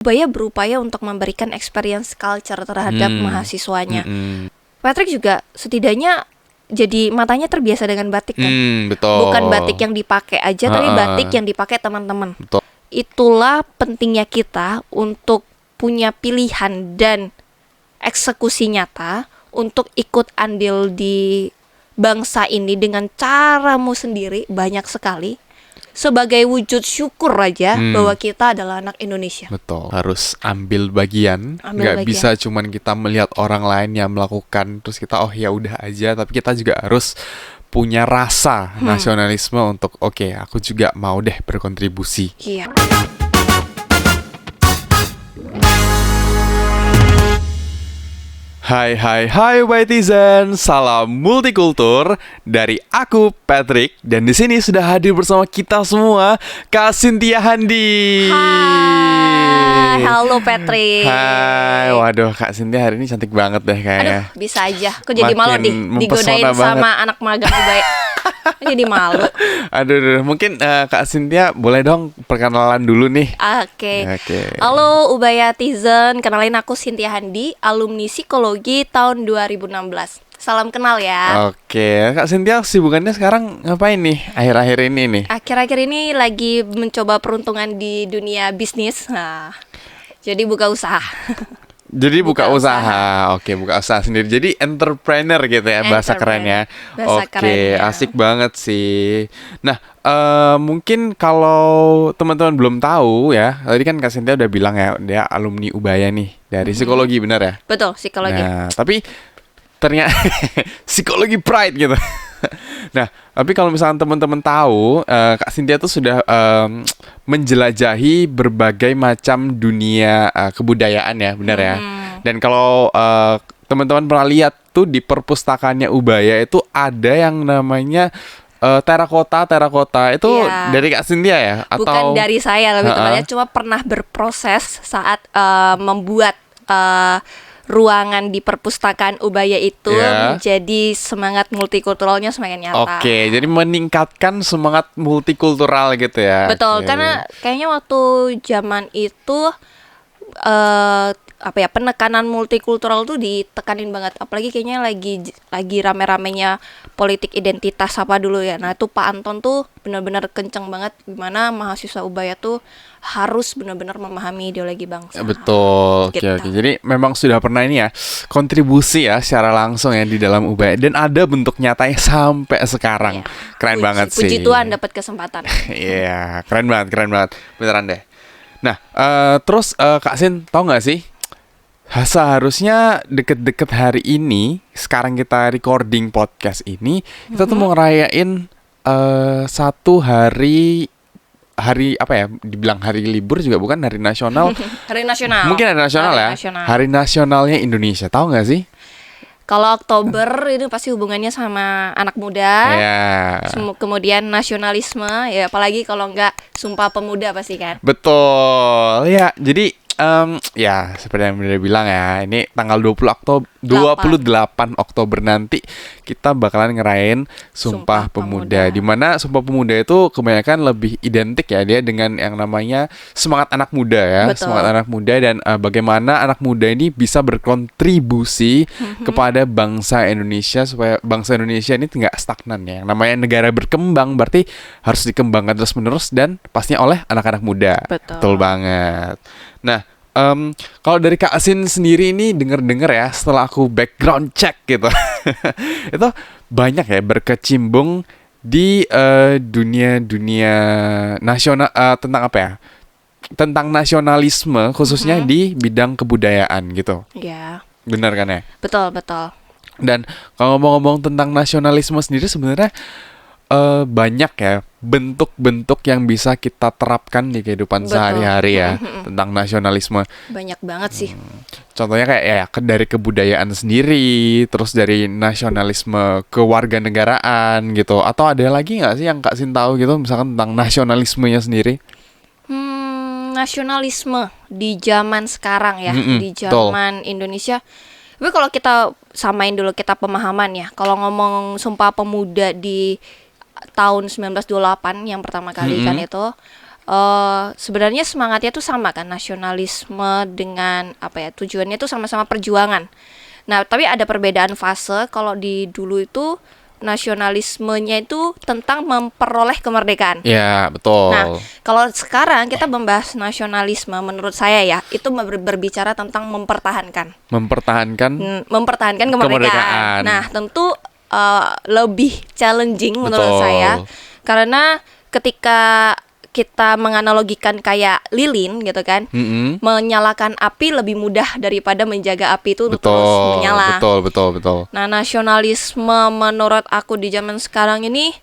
Ubaya berupaya untuk memberikan experience culture terhadap mahasiswanya. Patrick juga setidaknya jadi matanya terbiasa dengan batik kan. Betul. Bukan batik yang dipakai aja, tapi batik yang dipakai teman-teman. Betul. Itulah pentingnya kita untuk punya pilihan dan eksekusi nyata untuk ikut andil di bangsa ini dengan caramu sendiri, banyak sekali. Sebagai wujud syukur aja bahwa kita adalah anak Indonesia. Betul. Harus ambil bagian. Nggak bisa cuman kita melihat orang lain yang melakukan terus kita oh ya udah aja, tapi kita juga harus punya rasa nasionalisme untuk oke, aku juga mau deh berkontribusi. Iya. Hai Whiteizen, salam multikultur dari aku Patrick, dan di sini sudah hadir bersama kita semua Kak Cynthia Handi. Hai, halo Patrick. Hai, waduh Kak Cynthia hari ini cantik banget deh kayaknya. Aduh, bisa aja. Aku jadi malu digodain mempesona sama banget. anak magang Ubaya. Jadi malu. Aduh, mungkin Kak Cynthia boleh dong perkenalan dulu nih. Oke. Halo Ubayatizen, kenalin aku Cynthia Handi, alumni psikologi tahun 2016. Salam kenal ya. Oke, Kak Cynthia sibukannya sekarang ngapain nih akhir-akhir ini nih? Akhir-akhir ini lagi mencoba peruntungan di dunia bisnis. Nah, jadi buka usaha. Jadi buka usaha. Oke, buka usaha sendiri. Jadi entrepreneur gitu ya bahasa kerennya. Oke, asik banget sih. Nah, mungkin kalau teman-teman belum tahu ya, tadi kan Kak Cynthia udah bilang ya, dia alumni Ubaya nih dari psikologi, benar ya? Betul, psikologi. Nah, tapi ternyata psikologi pride gitu. Nah, tapi kalau misalkan teman-teman tahu, Kak Cynthia tuh sudah menjelajahi berbagai macam dunia kebudayaan ya, benar ya. Dan kalau teman-teman pernah lihat tuh di perpustakaannya Ubaya itu ada yang namanya terakota itu dari Kak Cynthia ya? Atau bukan dari saya lebih tepatnya, cuma pernah berproses saat membuat ruangan di perpustakaan Ubaya itu menjadi semangat multikulturalnya semakin nyata. Oke, jadi meningkatkan semangat multikultural gitu ya. Betul, karena kayaknya waktu zaman itu penekanan multikultural tuh ditekanin banget, apalagi kayaknya lagi rame-ramenya politik identitas apa dulu ya. Nah, itu Pak Anton tuh benar-benar kenceng banget gimana mahasiswa Ubaya tuh harus benar-benar memahami ideologi bangsa. Betul. Gitu. Oke. Jadi memang sudah pernah ini ya kontribusi ya secara langsung ya di dalam Ubaya, dan ada bentuk nyatanya sampai sekarang. Keren banget sih. Puji Tuhan dapat kesempatan. Iya, keren banget. Beneran deh. Nah, terus Kak Sin, tau gak sih? Seharusnya deket-deket hari ini, sekarang kita recording podcast ini, kita tuh mau ngerayain satu hari apa ya? Dibilang hari libur juga bukan, hari nasional. Hari nasional. Mungkin hari nasional ya. Hari nasionalnya Indonesia. Tahu nggak sih? Kalau Oktober itu pasti hubungannya sama anak muda. Kemudian nasionalisme, ya apalagi kalau nggak Sumpah Pemuda pasti kan. Betul. Ya, jadi ya seperti yang udah bilang ya, ini tanggal 28 Oktober nanti kita bakalan ngerayain Sumpah Pemuda. Dimana Sumpah Pemuda itu kebanyakan lebih identik ya dia dengan yang namanya semangat anak muda ya. Betul. Semangat anak muda, dan bagaimana anak muda ini bisa berkontribusi kepada bangsa Indonesia, supaya bangsa Indonesia ini nggak stagnan ya. Yang namanya negara berkembang berarti harus dikembangkan terus-menerus, dan pastinya oleh anak-anak muda. Betul banget. Nah, kalau dari Kak Sin sendiri ini denger ya, setelah aku background check gitu, itu banyak ya berkecimpung di dunia nasional, tentang apa ya? Tentang nasionalisme khususnya di bidang kebudayaan gitu. Iya. Benar kan ya? Betul. Dan kalau ngomong-ngomong tentang nasionalisme sendiri sebenarnya banyak ya bentuk-bentuk yang bisa kita terapkan di kehidupan sehari-hari ya tentang nasionalisme. Banyak banget sih. Contohnya kayak ya dari kebudayaan sendiri, terus dari nasionalisme kewarganegaraan gitu. Atau ada lagi nggak sih yang Kak Sin tahu gitu, misalkan tentang nasionalismenya sendiri? Nasionalisme di zaman sekarang ya, di zaman Indonesia. Tapi kalau kita samain dulu kita pemahaman ya. Kalau ngomong Sumpah Pemuda di tahun 1928 yang pertama kali kan itu sebenarnya semangatnya tuh sama kan, nasionalisme dengan apa ya, tujuannya tuh sama-sama perjuangan. Nah, tapi ada perbedaan fase. Kalau di dulu itu nasionalismenya itu tentang memperoleh kemerdekaan. Ya, betul. Nah, kalau sekarang kita membahas nasionalisme, menurut saya ya, itu berbicara tentang mempertahankan Mempertahankan kemerdekaan. kemerdekaan. Nah, tentu lebih challenging menurut Betul. saya, karena ketika kita menganalogikan kayak lilin gitu kan, Mm-mm. menyalakan api lebih mudah daripada menjaga api itu untuk Betul, terus menyala. betul. Nah, nasionalisme menurut aku di zaman sekarang ini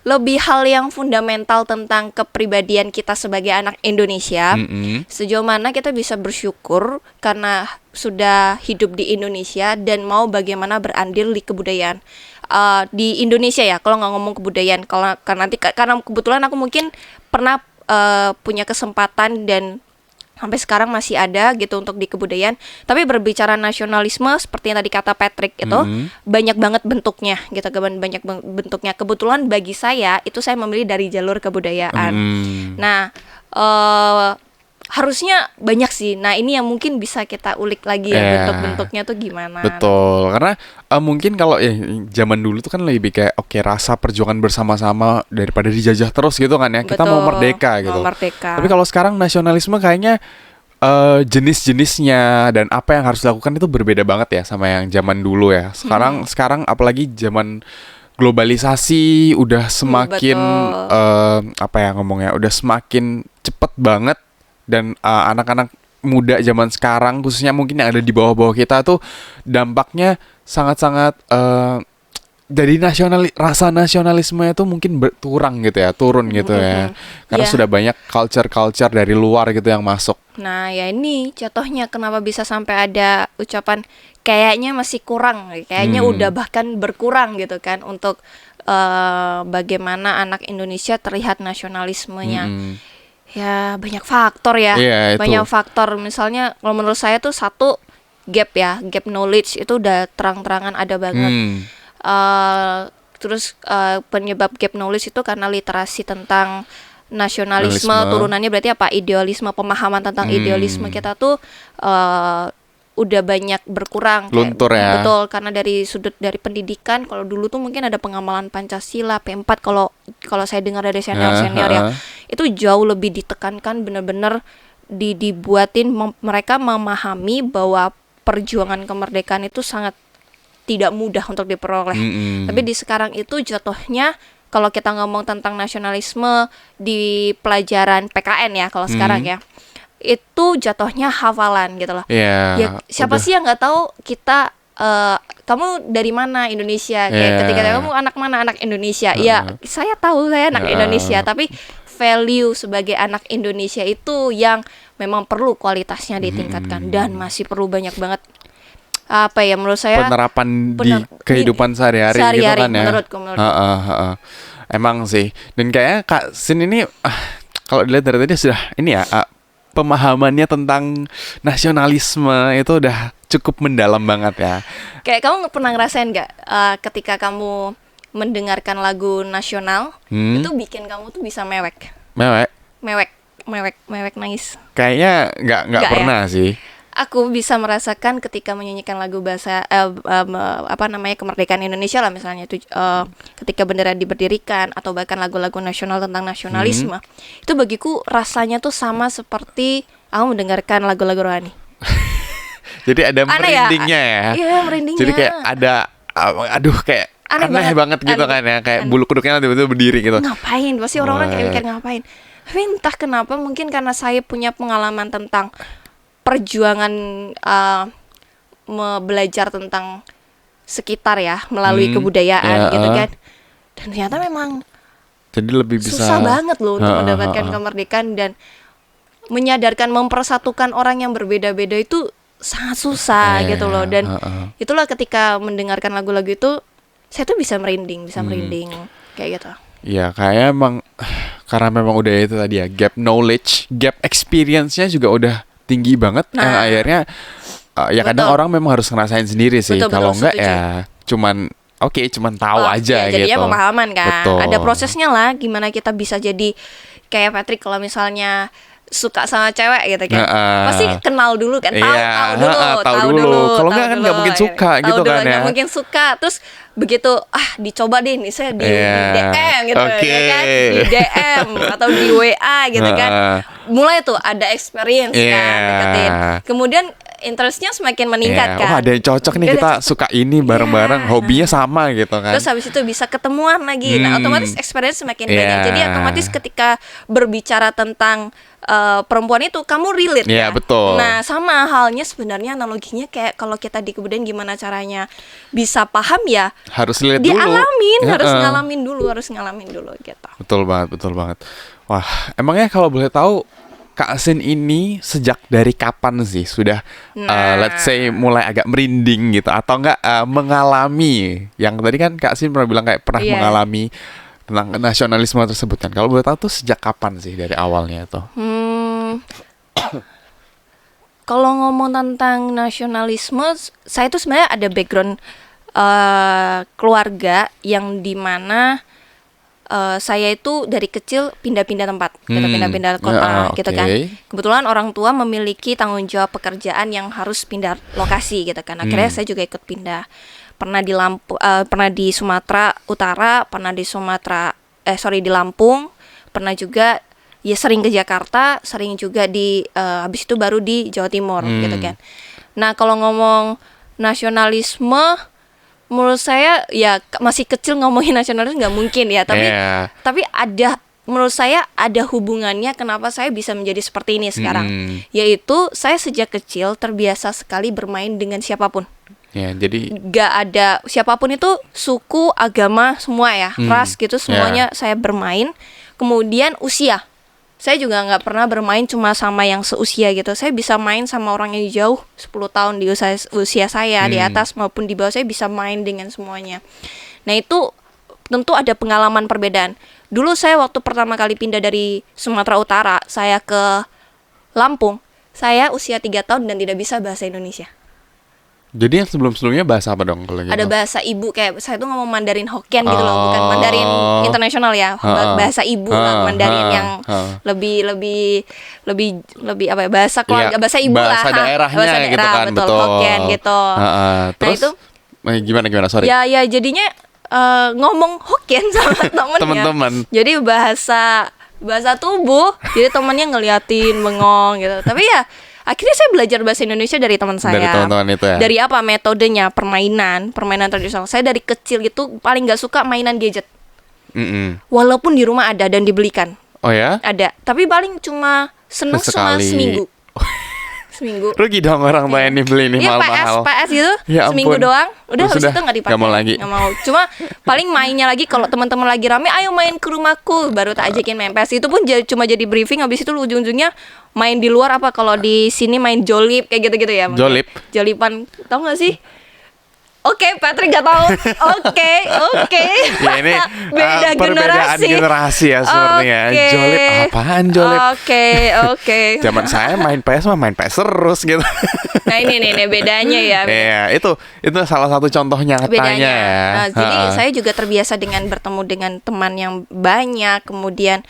lebih hal yang fundamental tentang kepribadian kita sebagai anak Indonesia. Mm-mm. Sejauh mana kita bisa bersyukur karena sudah hidup di Indonesia dan mau bagaimana berandil di kebudayaan di Indonesia ya. Kalau nggak ngomong kebudayaan, karena kebetulan aku mungkin pernah punya kesempatan dan sampai sekarang masih ada gitu untuk di kebudayaan. Tapi berbicara nasionalisme seperti yang tadi kata Patrick itu banyak banget bentuknya gitu, banyak bentuknya. Kebetulan bagi saya itu saya memilih dari jalur kebudayaan. Nah, harusnya banyak sih. Nah, ini yang mungkin bisa kita ulik lagi ya, bentuk-bentuknya tuh gimana. Betul, karena mungkin kalau zaman dulu tuh kan lebih kayak oke, rasa perjuangan bersama-sama daripada dijajah terus gitu kan ya. Kita mau Betul, merdeka gitu. mau merdeka. Tapi kalau sekarang nasionalisme kayaknya jenis-jenisnya dan apa yang harus dilakukan itu berbeda banget ya sama yang zaman dulu ya. Sekarang apalagi zaman globalisasi udah semakin apa ya ngomongnya, udah semakin cepet banget. Dan anak-anak muda zaman sekarang, khususnya mungkin yang ada di bawah-bawah kita tuh dampaknya sangat-sangat jadi rasa nasionalisme itu mungkin berkurang gitu ya, turun gitu ya. Karena sudah banyak culture dari luar gitu yang masuk. Nah, ya ini contohnya kenapa bisa sampai ada ucapan kayaknya masih kurang, kayaknya udah bahkan berkurang gitu kan untuk bagaimana anak Indonesia terlihat nasionalismenya. Ya banyak faktor ya, banyak faktor. Misalnya kalau menurut saya tuh satu gap knowledge itu udah terang-terangan ada banget. Terus penyebab gap knowledge itu karena literasi tentang nasionalisme, turunannya berarti apa? Idealisme, pemahaman tentang idealisme kita tuh udah banyak berkurang. Luntur ya. Betul, karena dari sudut dari pendidikan, kalau dulu tuh mungkin ada pengamalan Pancasila, P4 kalau saya dengar dari senior-senior ya. Itu jauh lebih ditekankan, benar-benar dibuatin mereka memahami bahwa perjuangan kemerdekaan itu sangat tidak mudah untuk diperoleh. Tapi di sekarang itu jatuhnya kalau kita ngomong tentang nasionalisme di pelajaran PKN ya kalau sekarang ya, itu jatuhnya hafalan gitu loh. Ya siapa sih yang nggak tahu kita kamu dari mana Indonesia, kayak ketika kamu anak mana, anak Indonesia. Ya saya tahu saya anak Indonesia, tapi value sebagai anak Indonesia itu yang memang perlu kualitasnya ditingkatkan dan masih perlu banyak banget apa ya menurut saya penerapan di kehidupan sehari-hari gitu kan ya. Menurutku. Emang sih. Dan kayaknya Kak Sin ini kalau dilihat dari tadi sudah ini ya pemahamannya tentang nasionalisme itu udah cukup mendalam banget ya. Kayak kamu pernah ngerasain nggak ketika kamu mendengarkan lagu nasional itu bikin kamu tuh bisa mewek nangis? Kayaknya nggak pernah ya? Sih. Aku bisa merasakan ketika menyanyikan lagu bahasa kemerdekaan Indonesia lah misalnya itu ketika bendera diberdirikan atau bahkan lagu-lagu nasional tentang nasionalisme. Itu bagiku rasanya tuh sama seperti aku mendengarkan lagu-lagu rohani. Jadi ada merindingnya ya. Iya, merindingnya. Jadi kayak ada kayak aneh banget gitu kan ya, kayak bulu kuduknya tiba-tiba berdiri gitu. Ngapain? Pasti orang-orang kayak mikir ngapain. Tapi entah kenapa mungkin karena saya punya pengalaman tentang perjuangan belajar tentang sekitar ya melalui kebudayaan gitu kan. Dan ternyata memang jadi lebih bisa susah banget loh untuk mendapatkan kemerdekaan dan menyadarkan mempersatukan orang yang berbeda-beda itu sangat susah gitu loh. Dan itulah ketika mendengarkan lagu-lagu itu saya tuh bisa merinding kayak gitu. Ya kayak emang karena memang udah itu tadi ya, gap knowledge, gap experience-nya juga udah tinggi banget. Akhirnya ya kadang orang memang harus ngerasain sendiri sih. Kalau enggak ya cuman tahu aja ya, jadinya gitu. Pemahaman kan. Betul. Ada prosesnya lah gimana kita bisa jadi kayak Patrick kalau misalnya suka sama cewek gitu kan, Heeh. pasti kenal dulu kan, tahu Iya, tahu tahu dulu. Kalau tahu nggak kan nggak dulu, mungkin suka tahu gitu dulu, kan ya. nggak mungkin suka. Terus begitu dicoba deh nih saya di Iya. DM gitu Oke. ya kan, di DM atau di WA gitu kan, Heeh. mulai tuh ada experience kan Iya. deketin, kemudian interestnya semakin meningkat Iya. kan. Wah, ada yang cocok nih, Ada kita yang cocok. suka ini bareng-bareng, Iya. hobinya sama gitu kan. Terus habis itu bisa ketemuan lagi. Nah, otomatis experience semakin banyak. Jadi Iya. otomatis ketika berbicara tentang perempuan itu kamu relate Iya, ya. betul. Nah, sama halnya sebenarnya analoginya kayak kalau kita di kebudayaan gimana caranya bisa paham ya. Harus lihat dulu. Dialamin, harus Heeh. ngalamin dulu gitu. Betul banget. Wah, emangnya kalau boleh tahu Kak Sin ini sejak dari kapan sih sudah let's say mulai agak merinding gitu atau enggak mengalami yang tadi kan Kak Sin pernah bilang kayak pernah Iya. mengalami tentang nasionalisme tersebut kan. Kalau boleh tahu tuh sejak kapan sih dari awalnya tuh? Kalau ngomong tentang nasionalisme, saya tuh sebenarnya ada background keluarga yang dimana saya itu dari kecil pindah-pindah tempat, gitu, pindah-pindah kota, gitu kan. Oke. Kebetulan orang tua memiliki tanggung jawab pekerjaan yang harus pindah lokasi, gitu kan. Akhirnya saya juga ikut pindah. Pernah di Sumatera Utara, pernah di di Lampung, pernah juga ya sering ke Jakarta, sering juga habis itu baru di Jawa Timur, gitu kan. Nah, kalau ngomong nasionalisme, menurut saya ya masih kecil ngomongin nasionalisme nggak mungkin ya, tapi menurut saya ada hubungannya kenapa saya bisa menjadi seperti ini sekarang, yaitu saya sejak kecil terbiasa sekali bermain dengan siapapun. Ya, jadi Nggak ada siapapun itu, suku, agama, semua ya, ras gitu, semuanya saya bermain. Kemudian usia, saya juga nggak pernah bermain cuma sama yang seusia gitu. Saya bisa main sama orang yang jauh 10 tahun di usia saya, di atas maupun di bawah, saya bisa main dengan semuanya. Nah, itu tentu ada pengalaman perbedaan. Dulu saya waktu pertama kali pindah dari Sumatera Utara, saya ke Lampung, saya usia 3 tahun dan tidak bisa bahasa Indonesia. Jadi yang sebelum-sebelumnya bahasa apa dong kalau gitu? Ada bahasa ibu, kayak saya tuh ngomong Mandarin Hokkien gitu loh, bukan Mandarin internasional ya, bahasa ibu lah, Mandarin yang lebih apa ya, bahasa keluarga, bahasa ibu lah, bahasa daerahnya bahasa gitu daerah, kan, betul, Hokkien gitu. Terus itu gimana sorry. ya jadinya ngomong Hokkien sama temennya. Teman-teman. Jadi bahasa tubuh, jadi temennya ngeliatin bengong gitu. Tapi ya akhirnya saya belajar bahasa Indonesia dari teman saya. Dari teman-teman itu ya. Dari apa metodenya, permainan tradisional. Saya dari kecil gitu paling nggak suka mainan gadget. Walaupun di rumah ada dan dibelikan. Oh ya? Ada, tapi paling cuma cuma seminggu. Rugi dong orang tua ini beli ini Iya, mahal-mahal. PS gitu, Ya seminggu ampun. doang. Udah Terus habis itu nggak dipakai. nggak mau lagi. Nggak mau. Cuma paling mainnya lagi kalau teman-teman lagi rame, ayo main ke rumahku, baru tak ajakin main PS. Itu pun cuma jadi briefing, habis itu ujung-ujungnya main di luar apa, kalau di sini main jolip kayak gitu-gitu ya. Jolip? Jolipan, tau nggak sih? Oke, Patrick nggak tahu. Oke. Ya ini Beda perbedaan generasi ya sebenarnya. Oke. Jolip apaan jolip? Oke. Zaman saya main PS main PS terus gitu. Nah, ini bedanya ya. Iya, itu salah satu contoh nyatanya Bedanya. ya. Nah, jadi saya juga terbiasa dengan bertemu dengan teman yang banyak, kemudian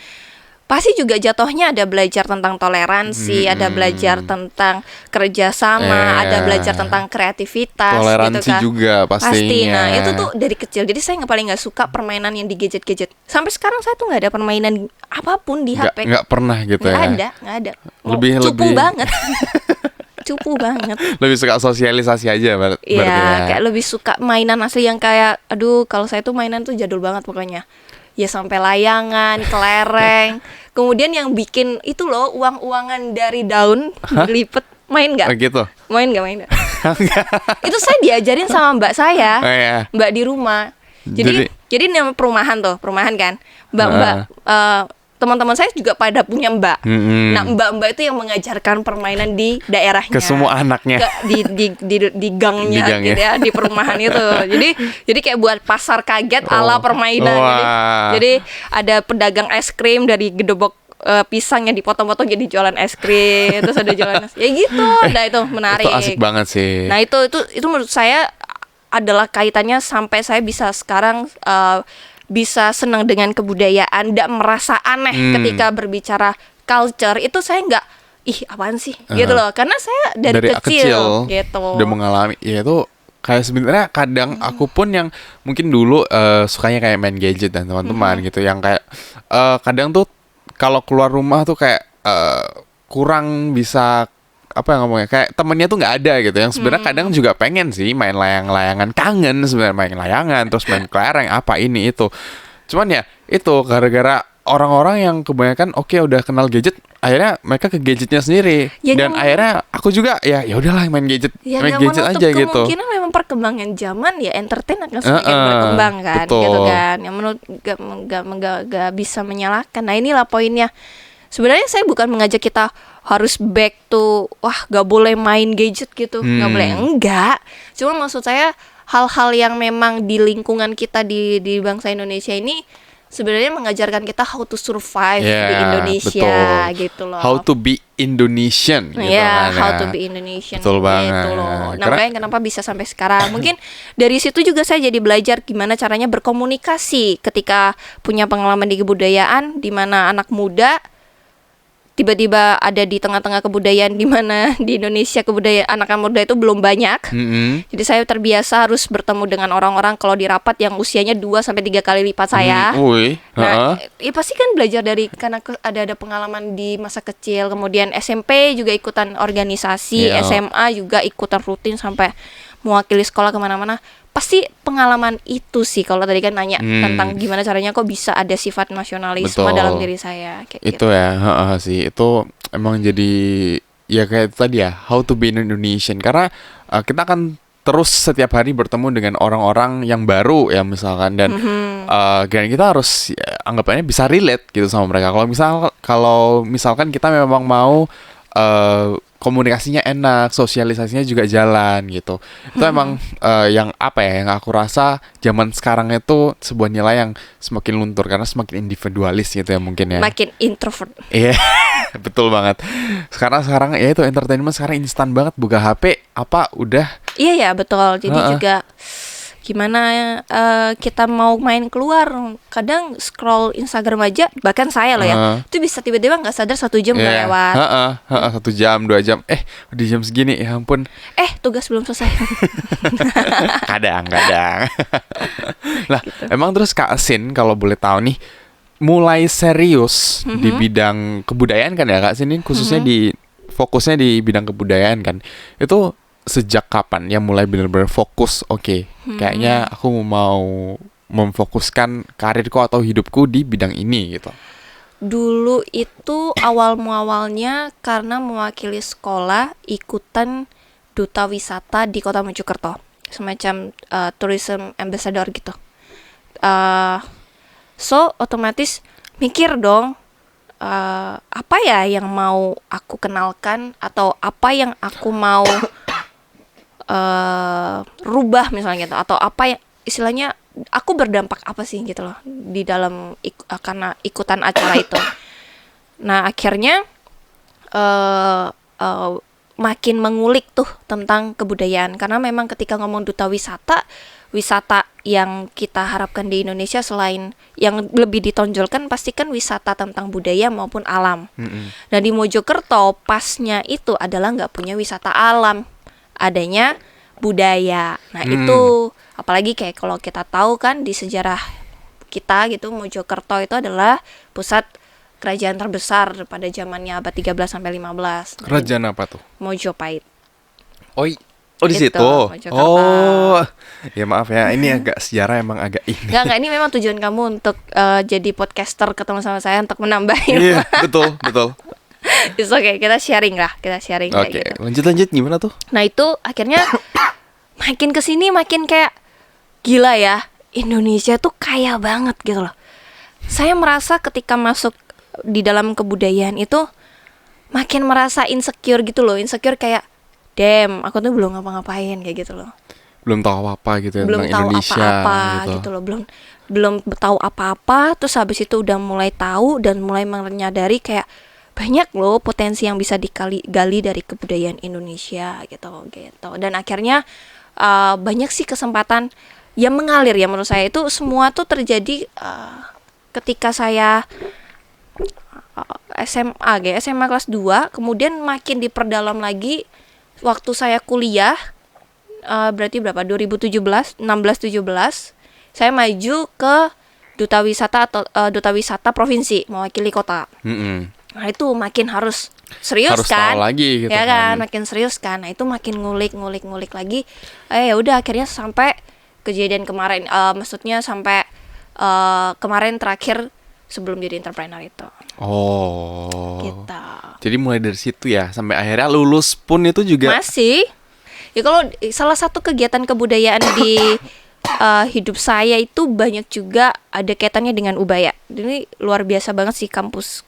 pasti juga jatuhnya ada belajar tentang toleransi, ada belajar tentang kerjasama, ada belajar tentang kreativitas, toleransi gitu kan. juga pastinya. Nah, itu tuh dari kecil. Jadi saya paling nggak suka permainan yang di gadget-gadget. Sampai sekarang saya tuh nggak ada permainan apapun di HP. Nggak pernah gitu Nggak ya. ada. Lebih Banget. Cupu banget. Lebih suka sosialisasi aja berarti Iya, ya. kayak lebih suka mainan asli yang kayak, aduh, kalau saya tuh mainan tuh jadul banget pokoknya. Ya sampai layangan, kelereng. Kemudian yang bikin itu loh, uang-uangan dari daun dilipet. Main nggak? Oh gitu. Main nggak? Itu saya diajarin sama mbak saya, Oh, iya. mbak di rumah. Jadi nama perumahan kan. Mbak teman-teman saya juga pada punya mbak. Nah, mbak-mbak itu yang mengajarkan permainan di daerahnya. Ke semua anaknya. Di gangnya Di gang, gitu ya, di perumahan itu. Jadi kayak buat pasar kaget ala permainan. Jadi ada pedagang es krim dari gedobok pisangnya dipotong-potong jadi jualan es krim, terus ada jualan ya gitu. Nah, itu menarik. Itu asik banget sih. Nah, itu menurut saya adalah kaitannya sampai saya bisa sekarang bisa senang dengan kebudayaan, tidak merasa aneh ketika berbicara culture, itu saya nggak apaan sih gitu loh, karena saya dari kecil gitu udah mengalami. Ya itu kayak sebenarnya kadang aku pun yang mungkin dulu sukanya kayak main gadget dan teman-teman gitu, yang kayak kadang tuh kalau keluar rumah tuh kayak kurang bisa apa yang ngomongnya, kayak temennya tuh nggak ada gitu, yang sebenarnya kadang juga pengen sih main layang-layangan, kangen sebenarnya main layangan, terus main kelereng apa ini itu. Cuman ya itu gara-gara orang-orang yang kebanyakan udah kenal gadget, akhirnya mereka ke gadgetnya sendiri. Ya, dan akhirnya aku juga ya udahlah main gadget aja gitu. Kemungkinan memang perkembangan zaman ya entertain akan semakin berkembang kan, betul. gitu kan. Yang menurut gak bisa menyalahkan. Nah inilah poinnya. Sebenarnya saya bukan mengajak kita harus back to gak boleh main gadget gitu, gak boleh, enggak. Cuma maksud saya hal-hal yang memang di lingkungan kita di bangsa Indonesia ini sebenarnya mengajarkan kita how to survive di Indonesia, betul. Gitu loh. How to be Indonesian gitu kan. How to be Indonesian. Betul banget. Gitu loh. Nah, makanya kenapa bisa sampai sekarang. Mungkin dari situ juga saya jadi belajar gimana caranya berkomunikasi ketika punya pengalaman di kebudayaan, di mana anak muda tiba-tiba ada di tengah-tengah kebudayaan, di mana di Indonesia kebudayaan anak muda itu belum banyak. Jadi saya terbiasa harus bertemu dengan orang-orang kalau di rapat yang usianya 2-3 kali lipat saya. Nah, ya pasti kan belajar dari, karena ada pengalaman di masa kecil, kemudian SMP juga ikutan organisasi, SMA juga ikutan rutin sampai mewakili sekolah kemana-mana. Pasti pengalaman itu sih, kalau tadi kan nanya tentang gimana caranya kok bisa ada sifat nasionalisme dalam diri saya kayak itu gitu. Ya sih, itu emang jadi ya kayak tadi ya, how to be Indonesian, karena kita akan terus setiap hari bertemu dengan orang-orang yang baru ya misalkan, dan kita harus anggapannya bisa relate gitu sama mereka. Kalau misalkan kita memang mau komunikasinya enak, sosialisasinya juga jalan gitu. Itu emang yang aku rasa zaman sekarang itu sebuah nilai yang semakin luntur karena semakin individualis gitu ya mungkin ya. Makin introvert. Iya, betul banget. Sekarang ya itu entertainment sekarang instan banget, buka HP udah. Iya ya, betul. Jadi juga gimana kita mau main keluar, kadang scroll Instagram aja, bahkan saya loh ya, itu bisa tiba-tiba nggak sadar 1 jam udah lewat. 1 jam 2 jam, udah jam segini, ya ampun. Tugas belum selesai. kadang. Nah, gitu. Emang terus Kak Sin kalau boleh tahu nih, mulai serius di bidang kebudayaan kan ya Kak Sin, ini khususnya fokusnya di bidang kebudayaan kan, itu sejak kapan ya mulai benar-benar fokus, kayaknya aku mau memfokuskan karirku atau hidupku di bidang ini gitu? Dulu itu awalnya karena mewakili sekolah ikutan duta wisata di Kota Mojokerto, semacam tourism ambassador gitu. So otomatis mikir dong, apa ya yang mau aku kenalkan, atau apa yang aku mau rubah misalnya gitu, atau apa yang istilahnya aku berdampak apa sih gitu loh di dalam karena ikutan acara itu. Nah akhirnya makin mengulik tuh tentang kebudayaan, karena memang ketika ngomong duta wisata yang kita harapkan di Indonesia, selain yang lebih ditonjolkan pasti kan wisata tentang budaya maupun alam. Nah di Mojokerto pasnya itu adalah nggak punya wisata alam, adanya budaya. Nah itu apalagi kayak kalau kita tahu kan di sejarah kita gitu, Mojokerto itu adalah pusat kerajaan terbesar pada zamannya abad 13 sampai 15. Kerajaan apa tuh? Mojopahit. Oh di situ. Oh. Ya maaf ya, ini agak sejarah emang agak ini. Enggak, ini memang tujuan kamu untuk jadi podcaster ketemu sama saya untuk menambah. Iya, betul. It's okay, kita sharing kayak gitu. Lanjut gimana tuh? Nah itu akhirnya makin kesini makin kayak gila ya, Indonesia tuh kaya banget gitu loh. Saya merasa ketika masuk di dalam kebudayaan itu makin merasa insecure gitu loh, kayak aku tuh belum ngapa-ngapain kayak gitu loh. Belum tahu apa gitu ya, belum tentang tahu Indonesia apa-apa gitu loh, belum tahu apa-apa. Terus habis itu udah mulai tahu dan mulai menyadari kayak banyak loh potensi yang bisa digali dari kebudayaan Indonesia gitu. Dan akhirnya banyak sih kesempatan ya mengalir ya menurut saya. Itu semua tuh terjadi ketika saya SMA kelas 2, kemudian makin diperdalam lagi waktu saya kuliah, berarti berapa? 2017, 16, 17, saya maju ke duta wisata atau duta wisata provinsi mewakili kota. Nah itu makin harus serius Harus kan, tahu lagi gitu ya kan. kan, makin serius kan. Nah itu makin ngulik lagi. Ya udah akhirnya sampai kejadian kemarin, maksudnya sampai kemarin terakhir sebelum jadi entrepreneur itu. Oh. Gitu. Jadi mulai dari situ ya sampai akhirnya lulus pun itu juga. Masih. Ya kalau salah satu kegiatan kebudayaan di hidup saya itu banyak juga ada kaitannya dengan Ubaya. Ini luar biasa banget sih kampus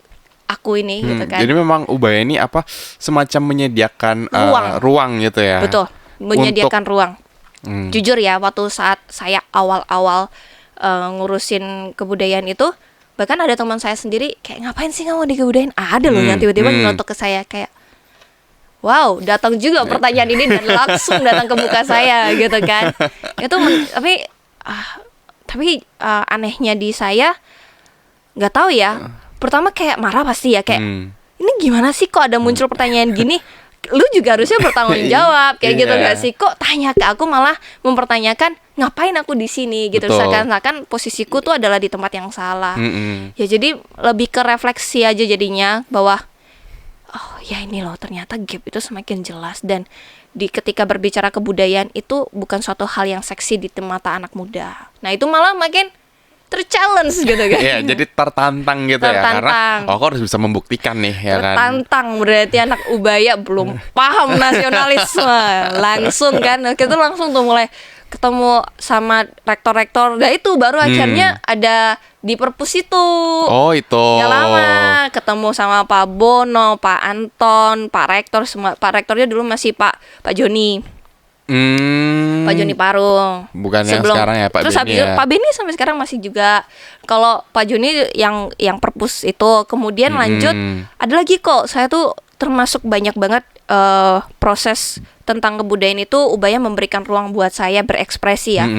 aku ini gitu kan. Jadi memang Ubaya ini apa semacam menyediakan ruang gitu ya. Betul, menyediakan ruang. Jujur ya, waktu saat saya awal-awal ngurusin kebudayaan itu, bahkan ada teman saya sendiri kayak, ngapain sih kamu di kebudayaan? Ada loh yang tiba-tiba nyeletuk ke saya kayak, wow, datang juga pertanyaan ini dan langsung datang ke muka saya gitu kan. Itu tapi anehnya di saya nggak tahu ya. Pertama kayak marah pasti ya, kayak ini gimana sih kok ada muncul pertanyaan gini? Lu juga harusnya bertanggung jawab kayak gitu gak sih? Kok tanya ke aku malah mempertanyakan ngapain aku di sini gitu. Seakan-akan posisiku tuh adalah di tempat yang salah. Ya jadi lebih ke refleksi aja jadinya bahwa oh ya ini loh ternyata gap itu semakin jelas, dan ketika berbicara kebudayaan itu bukan suatu hal yang seksi di mata anak muda. Nah itu malah makin ter-challenge gitu kan. Iya, jadi tertantang gitu ya, karena aku harus bisa membuktikan nih ya kan. Tertantang berarti anak Ubaya belum paham nasionalisme. Langsung kan, kita langsung tuh mulai ketemu sama rektor-rektor. Nah itu baru akhirnya ada di perpus itu. Oh itu. Gak lama ketemu sama Pak Bono, Pak Anton, Pak Rektor semua. Pak Rektornya dulu masih Pak Joni. Pak Joni Parung. Bukan yang sekarang ya Pak Terus Beni ya. Pak Beni sampai sekarang masih juga. Kalau Pak Joni yang perpus itu, kemudian lanjut ada lagi kok. Saya tuh termasuk banyak banget proses tentang kebudayaan itu Ubaya memberikan ruang buat saya berekspresi ya.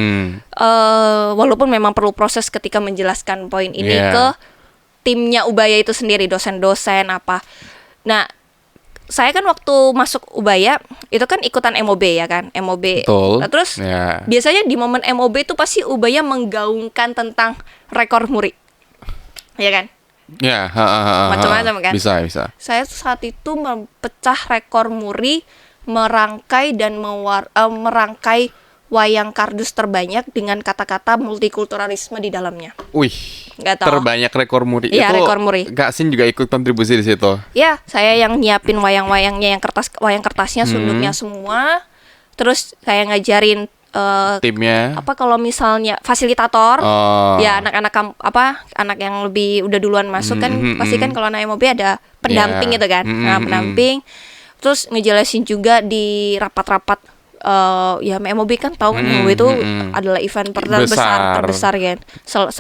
Walaupun memang perlu proses ketika menjelaskan poin ini ke timnya Ubaya itu sendiri, dosen-dosen apa. Nah, saya kan waktu masuk Ubaya itu kan ikutan MOB ya kan, MOB. Betul. Nah, terus biasanya di momen MOB itu pasti Ubaya menggaungkan tentang rekor muri, ya kan? Ya, macam-macam kan? Bisa. Saya saat itu mempecah rekor muri, merangkai merangkai wayang kardus terbanyak dengan kata-kata multikulturalisme di dalamnya. Wih, terbanyak rekor muri. Iya, itu rekor muri. Kak Sin juga ikut kontribusi di situ. Ya, saya yang nyiapin wayang-wayangnya, wayang kertasnya, sunduknya semua. Terus saya ngajarin timnya. Apa kalau misalnya fasilitator, ya anak yang lebih udah duluan masuk kan, pasti kan kalau anak MOB ada pendamping gitu kan. Nah, pendamping. Terus ngejelasin juga di rapat-rapat. Ya MOB kan tahu kan, MOB itu adalah event terbesar kan.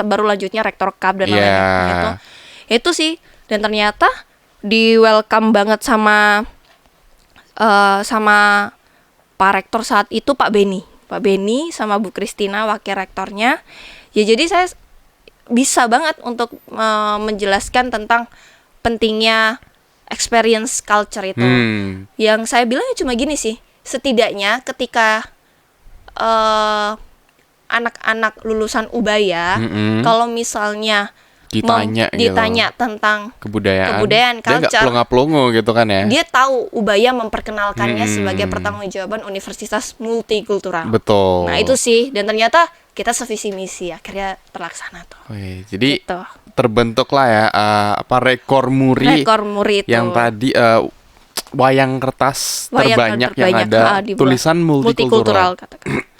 Baru lanjutnya Rektor Cup dan lain-lain gitu. Itu sih, dan ternyata di welcome banget sama Pak Rektor saat itu, Pak Beni sama Bu Kristina wakil rektornya. Ya jadi saya bisa banget untuk menjelaskan tentang pentingnya experience culture itu. Yang saya bilang ya cuma gini sih, setidaknya ketika anak-anak lulusan Ubaya kalau misalnya ditanya tentang kebudayaan culture, dia nggak pelongo gitu kan ya. Dia tahu Ubaya memperkenalkannya sebagai pertanggungjawaban universitas multikultural. Betul. Nah itu sih, dan ternyata kita sevisi misi, akhirnya terlaksana tuh. Jadi gitu. Terbentuklah ya rekor muri itu. Yang tadi wayang kertas terbanyak yang ada tulisan multikultural.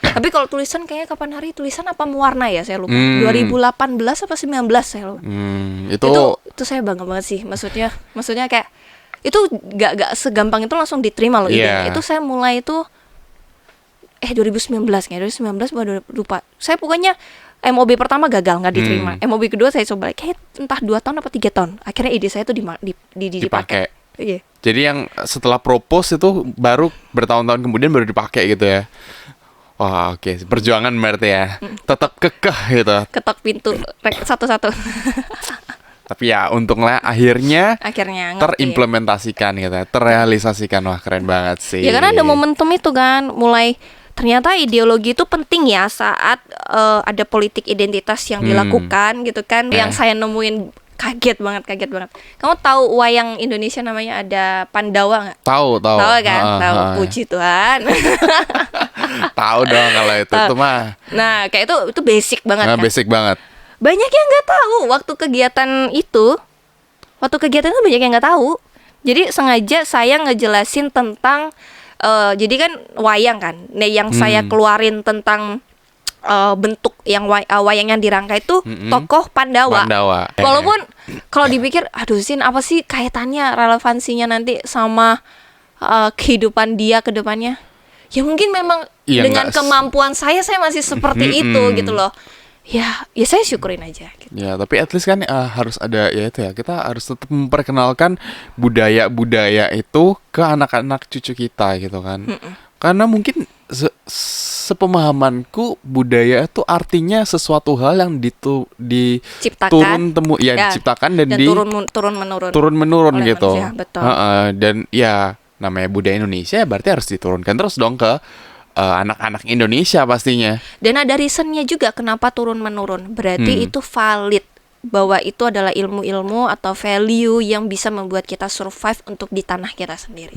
Tapi kalau tulisan kayaknya kapan hari tulisan apa mewarna ya, saya lupa. 2018 apa 19 saya lupa. Itu saya bangga banget sih. Maksudnya kayak itu gak segampang itu langsung diterima loh ide. Itu saya mulai itu 2019 kayaknya, 2019 baru lupa. Saya pokoknya MOB pertama gagal, nggak diterima. MOB kedua saya coba kayak entah 2 tahun apa 3 tahun. Akhirnya ide saya itu dipakai. Iya. Jadi yang setelah propose itu baru bertahun-tahun kemudian baru dipakai gitu ya. Wah, oke. Perjuangan berarti ya. Tetap kekeh gitu. Ketok pintu satu-satu. Tapi ya untunglah akhirnya Akhirnya ngerti. terimplementasikan gitu ya. Terrealisasikan. Wah, keren banget sih. Ya karena ada momentum itu kan, mulai ternyata ideologi itu penting ya saat ada politik identitas yang dilakukan gitu kan. Yang saya nemuin kaget banget. Kamu tahu wayang Indonesia namanya ada Pandawa nggak? Tahu. Tahu kan? Tahu. Puji Tuhan. Tahu dong kalau itu mah. Nah, kayak itu basic banget kan. Basic banget. Banyak yang nggak tahu waktu kegiatan itu banyak yang nggak tahu. Jadi sengaja saya ngejelasin tentang jadi kan wayang kan. Nah, yang saya keluarin tentang bentuk yang wayang yang dirangkai itu tokoh Pandawa. Walaupun kalau dipikir, aduh Sin, apa sih kaitannya, relevansinya nanti sama kehidupan dia ke depannya? Ya mungkin memang dengan kemampuan saya masih seperti itu gitu loh. Ya saya syukurin aja gitu. Ya, tapi at least kan harus ada ya itu ya. Kita harus tetap memperkenalkan budaya-budaya itu ke anak-anak cucu kita gitu kan. Karena mungkin sepemahamanku budaya itu artinya sesuatu hal yang diciptakan diciptakan dan turun menurun gitu. Manusia, betul. Dan ya namanya budaya Indonesia berarti harus diturunkan terus dong ke anak-anak Indonesia pastinya. Dan ada reasonnya juga kenapa turun menurun. Berarti itu valid, bahwa itu adalah ilmu-ilmu atau value yang bisa membuat kita survive untuk di tanah kita sendiri.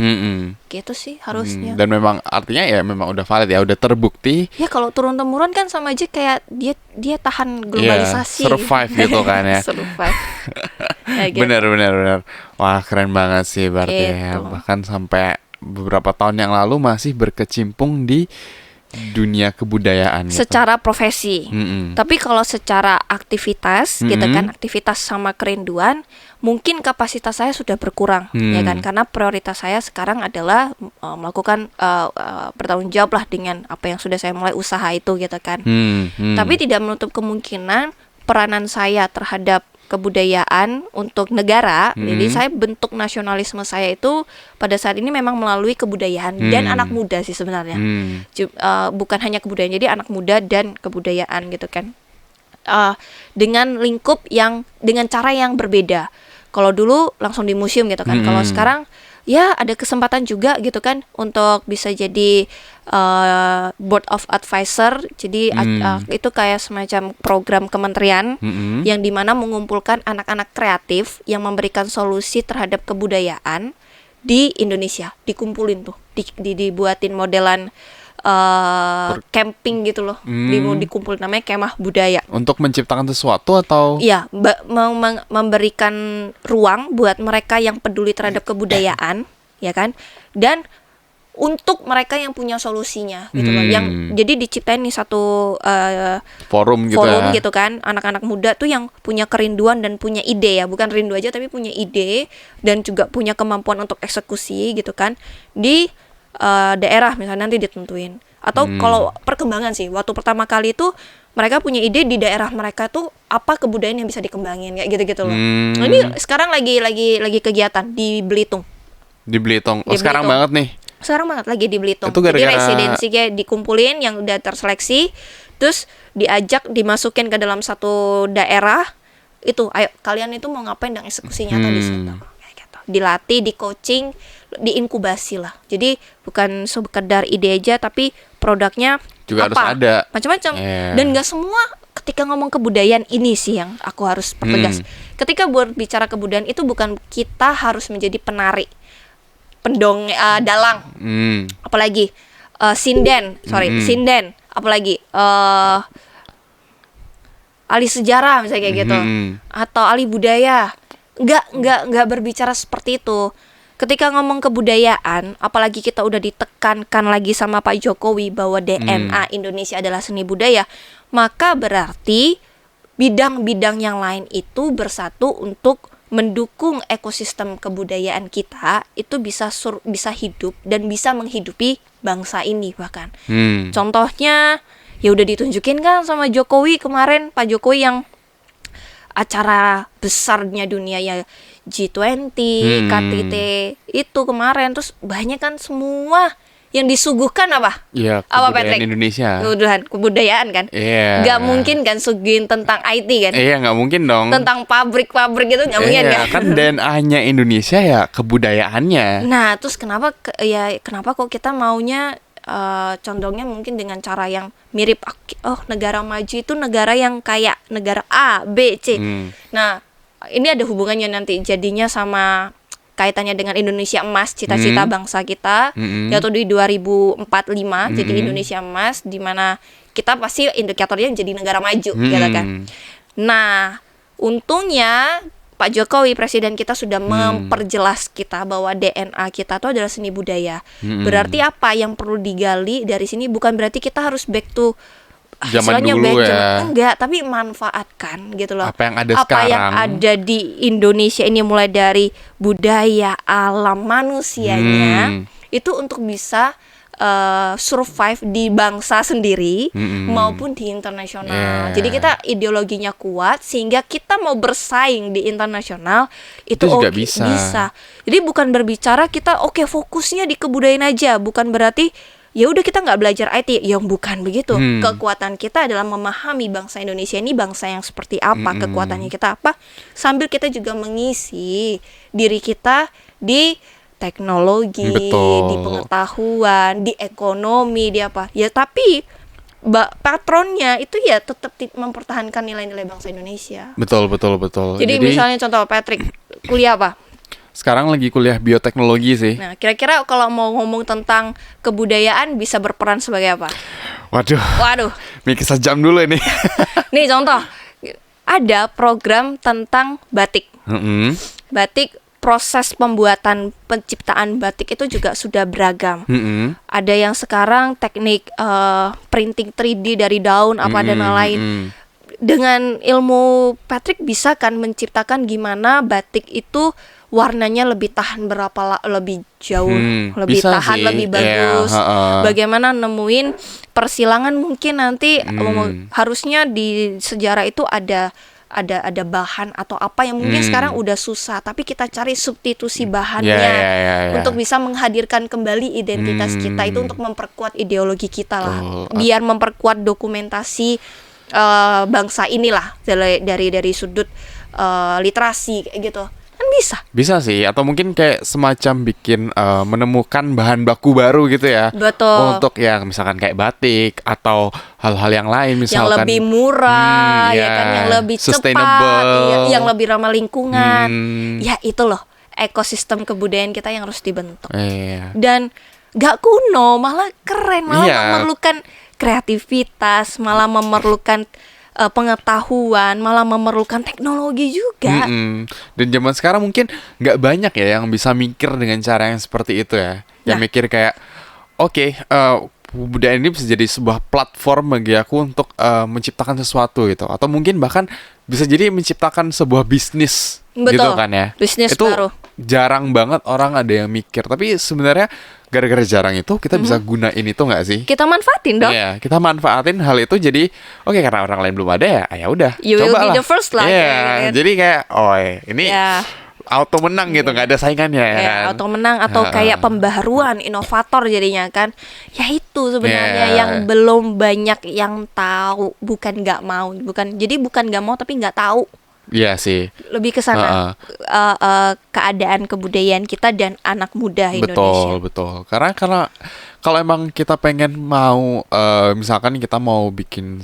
Gitu sih harusnya. Dan memang artinya ya memang udah valid ya, udah terbukti. Ya kalau turun temurun kan sama aja kayak dia tahan globalisasi. Survive gitu kan ya. Survive. Ya, gitu. Bener. Wah, keren banget sih berarti ya. Bahkan sampai beberapa tahun yang lalu masih berkecimpung di dunia kebudayaan gitu. Secara profesi. Tapi kalau secara aktivitas gitu kan, aktivitas sama kerinduan, mungkin kapasitas saya sudah berkurang ya kan, karena prioritas saya sekarang adalah melakukan bertanggung jawab lah dengan apa yang sudah saya mulai usaha itu gitu kan. Tapi tidak menutup kemungkinan peranan saya terhadap kebudayaan untuk negara. Jadi saya bentuk nasionalisme saya itu pada saat ini memang melalui kebudayaan dan anak muda sih sebenarnya. Bukan hanya kebudayaan, jadi anak muda dan kebudayaan gitu kan. Dengan lingkup yang dengan cara yang berbeda. Kalau dulu langsung di museum gitu kan. Kalau sekarang ya ada kesempatan juga gitu kan untuk bisa jadi board of advisor. Jadi itu kayak semacam program kementerian yang dimana mengumpulkan anak-anak kreatif yang memberikan solusi terhadap kebudayaan di Indonesia. Dikumpulin tuh, dibuatin modelan camping gitu loh. Dikumpul namanya kemah budaya. Untuk menciptakan sesuatu atau? Iya, memberikan ruang buat mereka yang peduli terhadap kebudayaan, ya kan? Dan untuk mereka yang punya solusinya gitu loh. Yang jadi diciptain nih satu forum gitu kan. Anak-anak muda tuh yang punya kerinduan dan punya ide ya, bukan rindu aja tapi punya ide dan juga punya kemampuan untuk eksekusi gitu kan. Di daerah misalnya nanti ditentuin. Atau kalau perkembangan sih, waktu pertama kali itu mereka punya ide di daerah mereka tuh apa kebudayaan yang bisa dikembangin kayak gitu-gitu loh. Nah, ini sekarang lagi kegiatan di Belitung. Di Belitung. Sekarang banget nih. Sekarang banget lagi di Belitung. Itu Jadi residensi kayak dikumpulin yang udah terseleksi, terus diajak dimasukin ke dalam satu daerah. Itu, ayo kalian itu mau ngapain dan eksekusi nyata di situ. Kayak gitu. Dilatih, di coaching, diinkubasi lah. Jadi bukan sekedar ide aja, tapi produknya juga apa? Harus ada. Macam-macam. Dan nggak semua. Ketika ngomong kebudayaan, ini sih yang aku harus pertegas. Ketika berbicara kebudayaan itu bukan kita harus menjadi penari, dalang, apalagi sinden, apalagi ahli sejarah misalnya kayak gitu, atau ahli budaya. Nggak berbicara seperti itu. Ketika ngomong kebudayaan, apalagi kita udah ditekankan lagi sama Pak Jokowi bahwa DNA Indonesia adalah seni budaya, maka berarti bidang-bidang yang lain itu bersatu untuk mendukung ekosistem kebudayaan kita itu bisa hidup dan bisa menghidupi bangsa ini bahkan. Contohnya ya udah ditunjukin kan sama Jokowi kemarin, Pak Jokowi yang acara besarnya dunia ya G20, KTT itu kemarin, terus banyak kan semua yang disuguhkan apa? Iya, Apa, kebudayaan Patrick? Indonesia. Kebudayaan kan? Iya. Nggak mungkin kan suguhin tentang IT kan? Iya, nggak mungkin dong. Tentang pabrik-pabrik gitu nggak mungkin Iya, kan? kan DNA-nya Indonesia ya kebudayaannya. Nah, terus kenapa kok kita maunya condongnya mungkin dengan cara yang mirip? Oh, negara maju itu negara yang kayak negara A, B, C. Nah, ini ada hubungannya nanti jadinya sama kaitannya dengan Indonesia emas, cita-cita bangsa kita, yaitu di 2045 jadi Indonesia emas, di mana kita pasti indikatornya jadi negara maju, gitu kan. Nah, untungnya Pak Jokowi presiden kita sudah memperjelas kita bahwa DNA kita itu adalah seni budaya. Berarti apa yang perlu digali dari sini bukan berarti kita harus back to Zaman istilahnya dulu back ya. enggak, tapi manfaatkan gitu loh. Apa yang ada Apa yang sekarang. ada di Indonesia ini mulai dari budaya, alam, manusianya itu untuk bisa survive di bangsa sendiri maupun di internasional. Yeah. Jadi kita ideologinya kuat sehingga kita mau bersaing di internasional itu juga oke, bisa. Jadi bukan berbicara kita fokusnya di kebudayaan aja, bukan berarti ya udah kita nggak belajar IT, yang bukan begitu. Kekuatan kita adalah memahami bangsa Indonesia ini bangsa yang seperti apa, kekuatannya kita apa, sambil kita juga mengisi diri kita di teknologi, Betul. di pengetahuan, di ekonomi, di apa. Ya tapi patronnya itu ya tetap mempertahankan nilai-nilai bangsa Indonesia. Betul. Jadi misalnya contoh Patrick kuliah apa? Sekarang lagi kuliah bioteknologi sih. Nah, kira-kira kalau mau ngomong tentang kebudayaan bisa berperan sebagai apa? Waduh, mikir sejam dulu ini. Nih contoh, ada program tentang batik. Batik, proses pembuatan penciptaan batik itu juga sudah beragam. Ada yang sekarang teknik printing 3D dari daun apa dan lain. Dengan ilmu Patrick bisa kan menciptakan gimana batik itu warnanya lebih tahan lebih jauh, lebih bisa tahan, sih. lebih bagus. Yeah, Bagaimana nemuin persilangan mungkin nanti harusnya di sejarah itu ada bahan atau apa yang mungkin sekarang udah susah, tapi kita cari substitusi bahannya Yeah. untuk bisa menghadirkan kembali identitas kita itu untuk memperkuat ideologi kita lah, biar memperkuat dokumentasi bangsa inilah dari sudut literasi kayak gitu. Kan bisa sih, atau mungkin kayak semacam bikin menemukan bahan baku baru gitu ya. Betul. Untuk ya misalkan kayak batik atau hal-hal yang lain misalkan yang lebih murah, ya kan, yang lebih sustainable, cepat, yang lebih ramah lingkungan. Ya itu loh ekosistem kebudayaan kita yang harus dibentuk. Dan gak kuno, malah keren, malah memerlukan kreativitas, malah memerlukan pengetahuan, malah memerlukan teknologi juga. Dan zaman sekarang mungkin nggak banyak ya yang bisa mikir dengan cara yang seperti itu ya. Yang mikir kayak budaya ini bisa jadi sebuah platform bagi aku untuk menciptakan sesuatu gitu. Atau mungkin bahkan bisa jadi menciptakan sebuah bisnis. Betul, gitu kan ya. Bisnis itu baru. Jarang banget orang ada yang mikir. Tapi sebenarnya gara-gara jarang itu kita bisa gunain itu nggak sih? Kita manfaatin dong. Iya, kita manfaatin hal itu jadi karena orang lain belum ada ya udah. You will coba be lah. the first lah. Iya, jadi kayak ini auto menang gitu, nggak ada saingannya ya kan. Auto menang atau kayak pembaharuan, inovator jadinya kan. Ya itu sebenarnya yang belum banyak yang tahu, bukan nggak mau, bukan nggak mau tapi nggak tahu. Iya sih. Lebih ke sana keadaan kebudayaan kita dan anak muda Indonesia. Betul. Karena kalau emang kita pengen mau misalkan kita mau bikin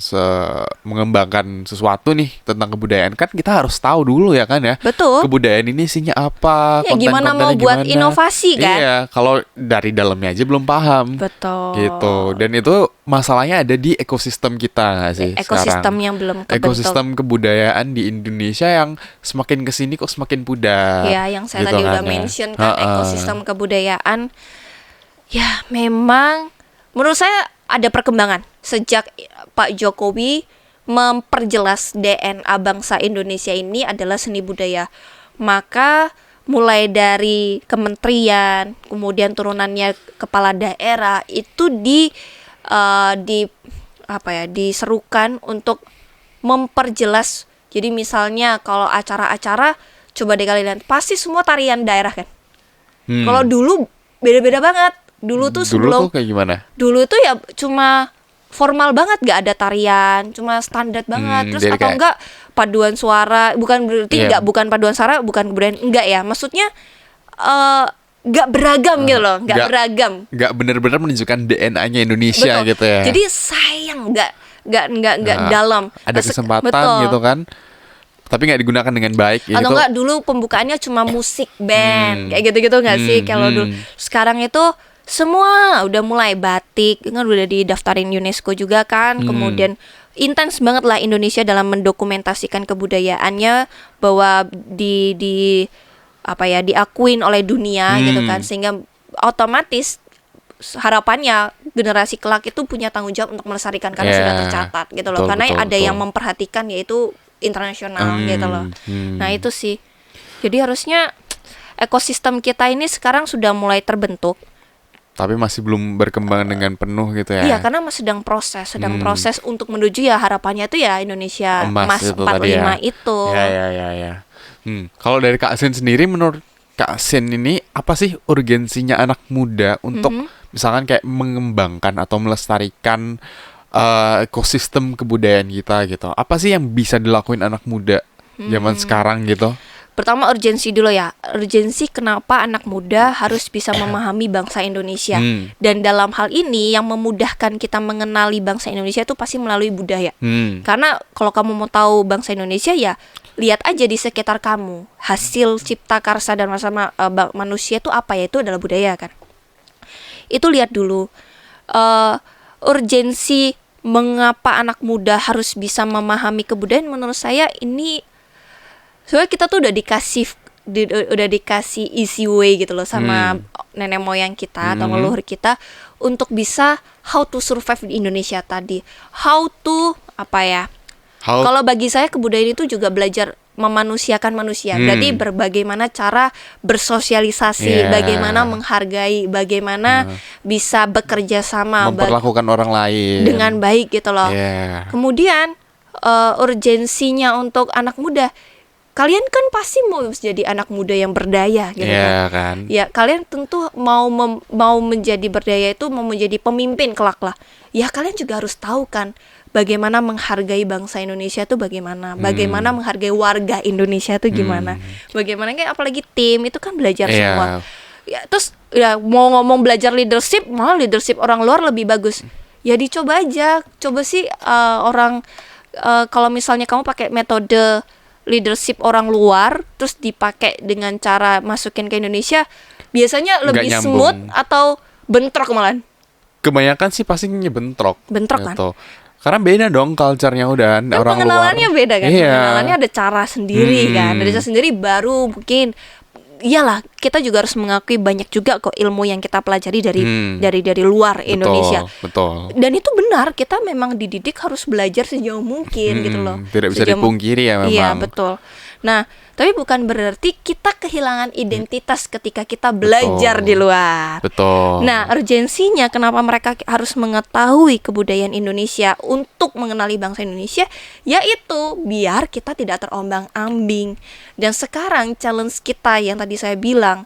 mengembangkan sesuatu nih tentang kebudayaan, kan kita harus tahu dulu ya kan ya. Betul. Kebudayaan ini isinya apa, ya, gimana mau buat inovasi kan. Iya, kalau dari dalamnya aja belum paham. Betul. Gitu. Dan itu masalahnya ada di ekosistem kita nggak sih ekosistem sekarang? Yang belum kebentuk. Ekosistem kebudayaan di Indonesia yang semakin kesini kok semakin pudar. Ya, yang saya gitu tadi udah ya. mention kan ekosistem kebudayaan. Ya, memang menurut saya ada perkembangan sejak Pak Jokowi memperjelas DNA bangsa Indonesia ini adalah seni budaya. Maka mulai dari kementerian, kemudian turunannya kepala daerah itu diserukan untuk memperjelas. Jadi misalnya kalau acara-acara, coba deh kalian lihat, pasti semua tarian daerah kan. Kalau dulu beda-beda banget. Dulu tuh Dulu tuh kayak gimana? dulu tuh ya cuma formal banget, gak ada tarian, cuma standar banget. Terus jadi atau kayak- enggak paduan suara, bukan berarti Iya. enggak, bukan paduan suara, bukan kebudayaan, enggak ya. Maksudnya enggak beragam gitu loh, enggak beragam. Nggak bener-bener menunjukkan DNA-nya Indonesia Betul. gitu ya. Jadi sayang enggak Nah, dalam. ada kesempatan Betul. gitu kan, tapi nggak digunakan dengan baik Atau gitu. enggak dulu pembukaannya cuma musik band kayak gitu-gitu enggak sih kalau dulu. Sekarang itu semua udah mulai batik kan udah didaftarin UNESCO juga kan. Kemudian intens banget lah Indonesia dalam mendokumentasikan kebudayaannya bahwa di apa ya diakuin oleh dunia gitu kan, sehingga otomatis harapannya generasi kelak itu punya tanggung jawab untuk melestarikan karena Yeah. sudah tercatat gitu loh. Betul, Karena betul, ada betul. yang memperhatikan yaitu internasional gitu loh. Nah, itu sih. Jadi harusnya ekosistem kita ini sekarang sudah mulai terbentuk. Tapi masih belum berkembang dengan penuh gitu ya. Iya, karena masih sedang proses untuk menuju ya harapannya itu ya Indonesia Emas itu tadi 45 ya. itu. Ya. Kalau dari Kak Sin sendiri, menurut Kak Sin ini apa sih urgensinya anak muda untuk misalkan kayak mengembangkan atau melestarikan ekosistem kebudayaan kita gitu? Apa sih yang bisa dilakuin anak muda zaman sekarang gitu? Pertama urgensi dulu ya. Urgensi kenapa anak muda harus bisa memahami bangsa Indonesia. Dan dalam hal ini yang memudahkan kita mengenali bangsa Indonesia itu pasti melalui budaya. Karena kalau kamu mau tahu bangsa Indonesia ya lihat aja di sekitar kamu. Hasil cipta karsa dan manusia itu apa ya? Itu adalah budaya kan. Itu lihat dulu. Urgensi mengapa anak muda harus bisa memahami kebudayaan menurut saya ini soalnya kita tuh udah dikasih easy way gitu loh sama nenek moyang kita atau leluhur kita untuk bisa how to survive di Indonesia tadi. How to apa ya? Kalau bagi saya kebudayaan itu juga belajar memanusiakan manusia. Berarti bagaimana cara bersosialisasi, bagaimana menghargai, bagaimana bisa bekerja sama memperlakukan orang lain dengan baik gitu loh. Kemudian urgensinya untuk anak muda, kalian kan pasti mau jadi anak muda yang berdaya gitu kan. Ya, kalian tentu mau menjadi berdaya itu mau menjadi pemimpin kelak lah. Ya, kalian juga harus tahu kan bagaimana menghargai bangsa Indonesia itu bagaimana, bagaimana menghargai warga Indonesia itu gimana. Bagaimana kayak apalagi tim itu kan belajar semua. Ya, terus ya mau ngomong belajar leadership, malah leadership orang luar lebih bagus. Ya dicoba aja. Coba sih kalau misalnya kamu pakai metode leadership orang luar terus dipakai dengan cara masukin ke Indonesia, biasanya lebih smooth atau bentrok malahan? Kebanyakan sih pastinya bentrok kan? Karena beda dong culture-nya udah Kan orang luar. pengenalannya beda kan? Pengenalannya ada cara sendiri kan. Ada cara sendiri baru mungkin. Iyalah, kita juga harus mengakui banyak juga kok ilmu yang kita pelajari dari luar Indonesia. Betul. Dan itu benar, kita memang dididik harus belajar sejauh mungkin gitu loh. Tidak bisa dipungkiri ya memang. Iya, betul. Nah, tapi bukan berarti kita kehilangan identitas ketika kita belajar di luar. Betul. Nah, urgensinya kenapa mereka harus mengetahui kebudayaan Indonesia untuk mengenali bangsa Indonesia, yaitu biar kita tidak terombang-ambing. Dan sekarang challenge kita yang tadi saya bilang,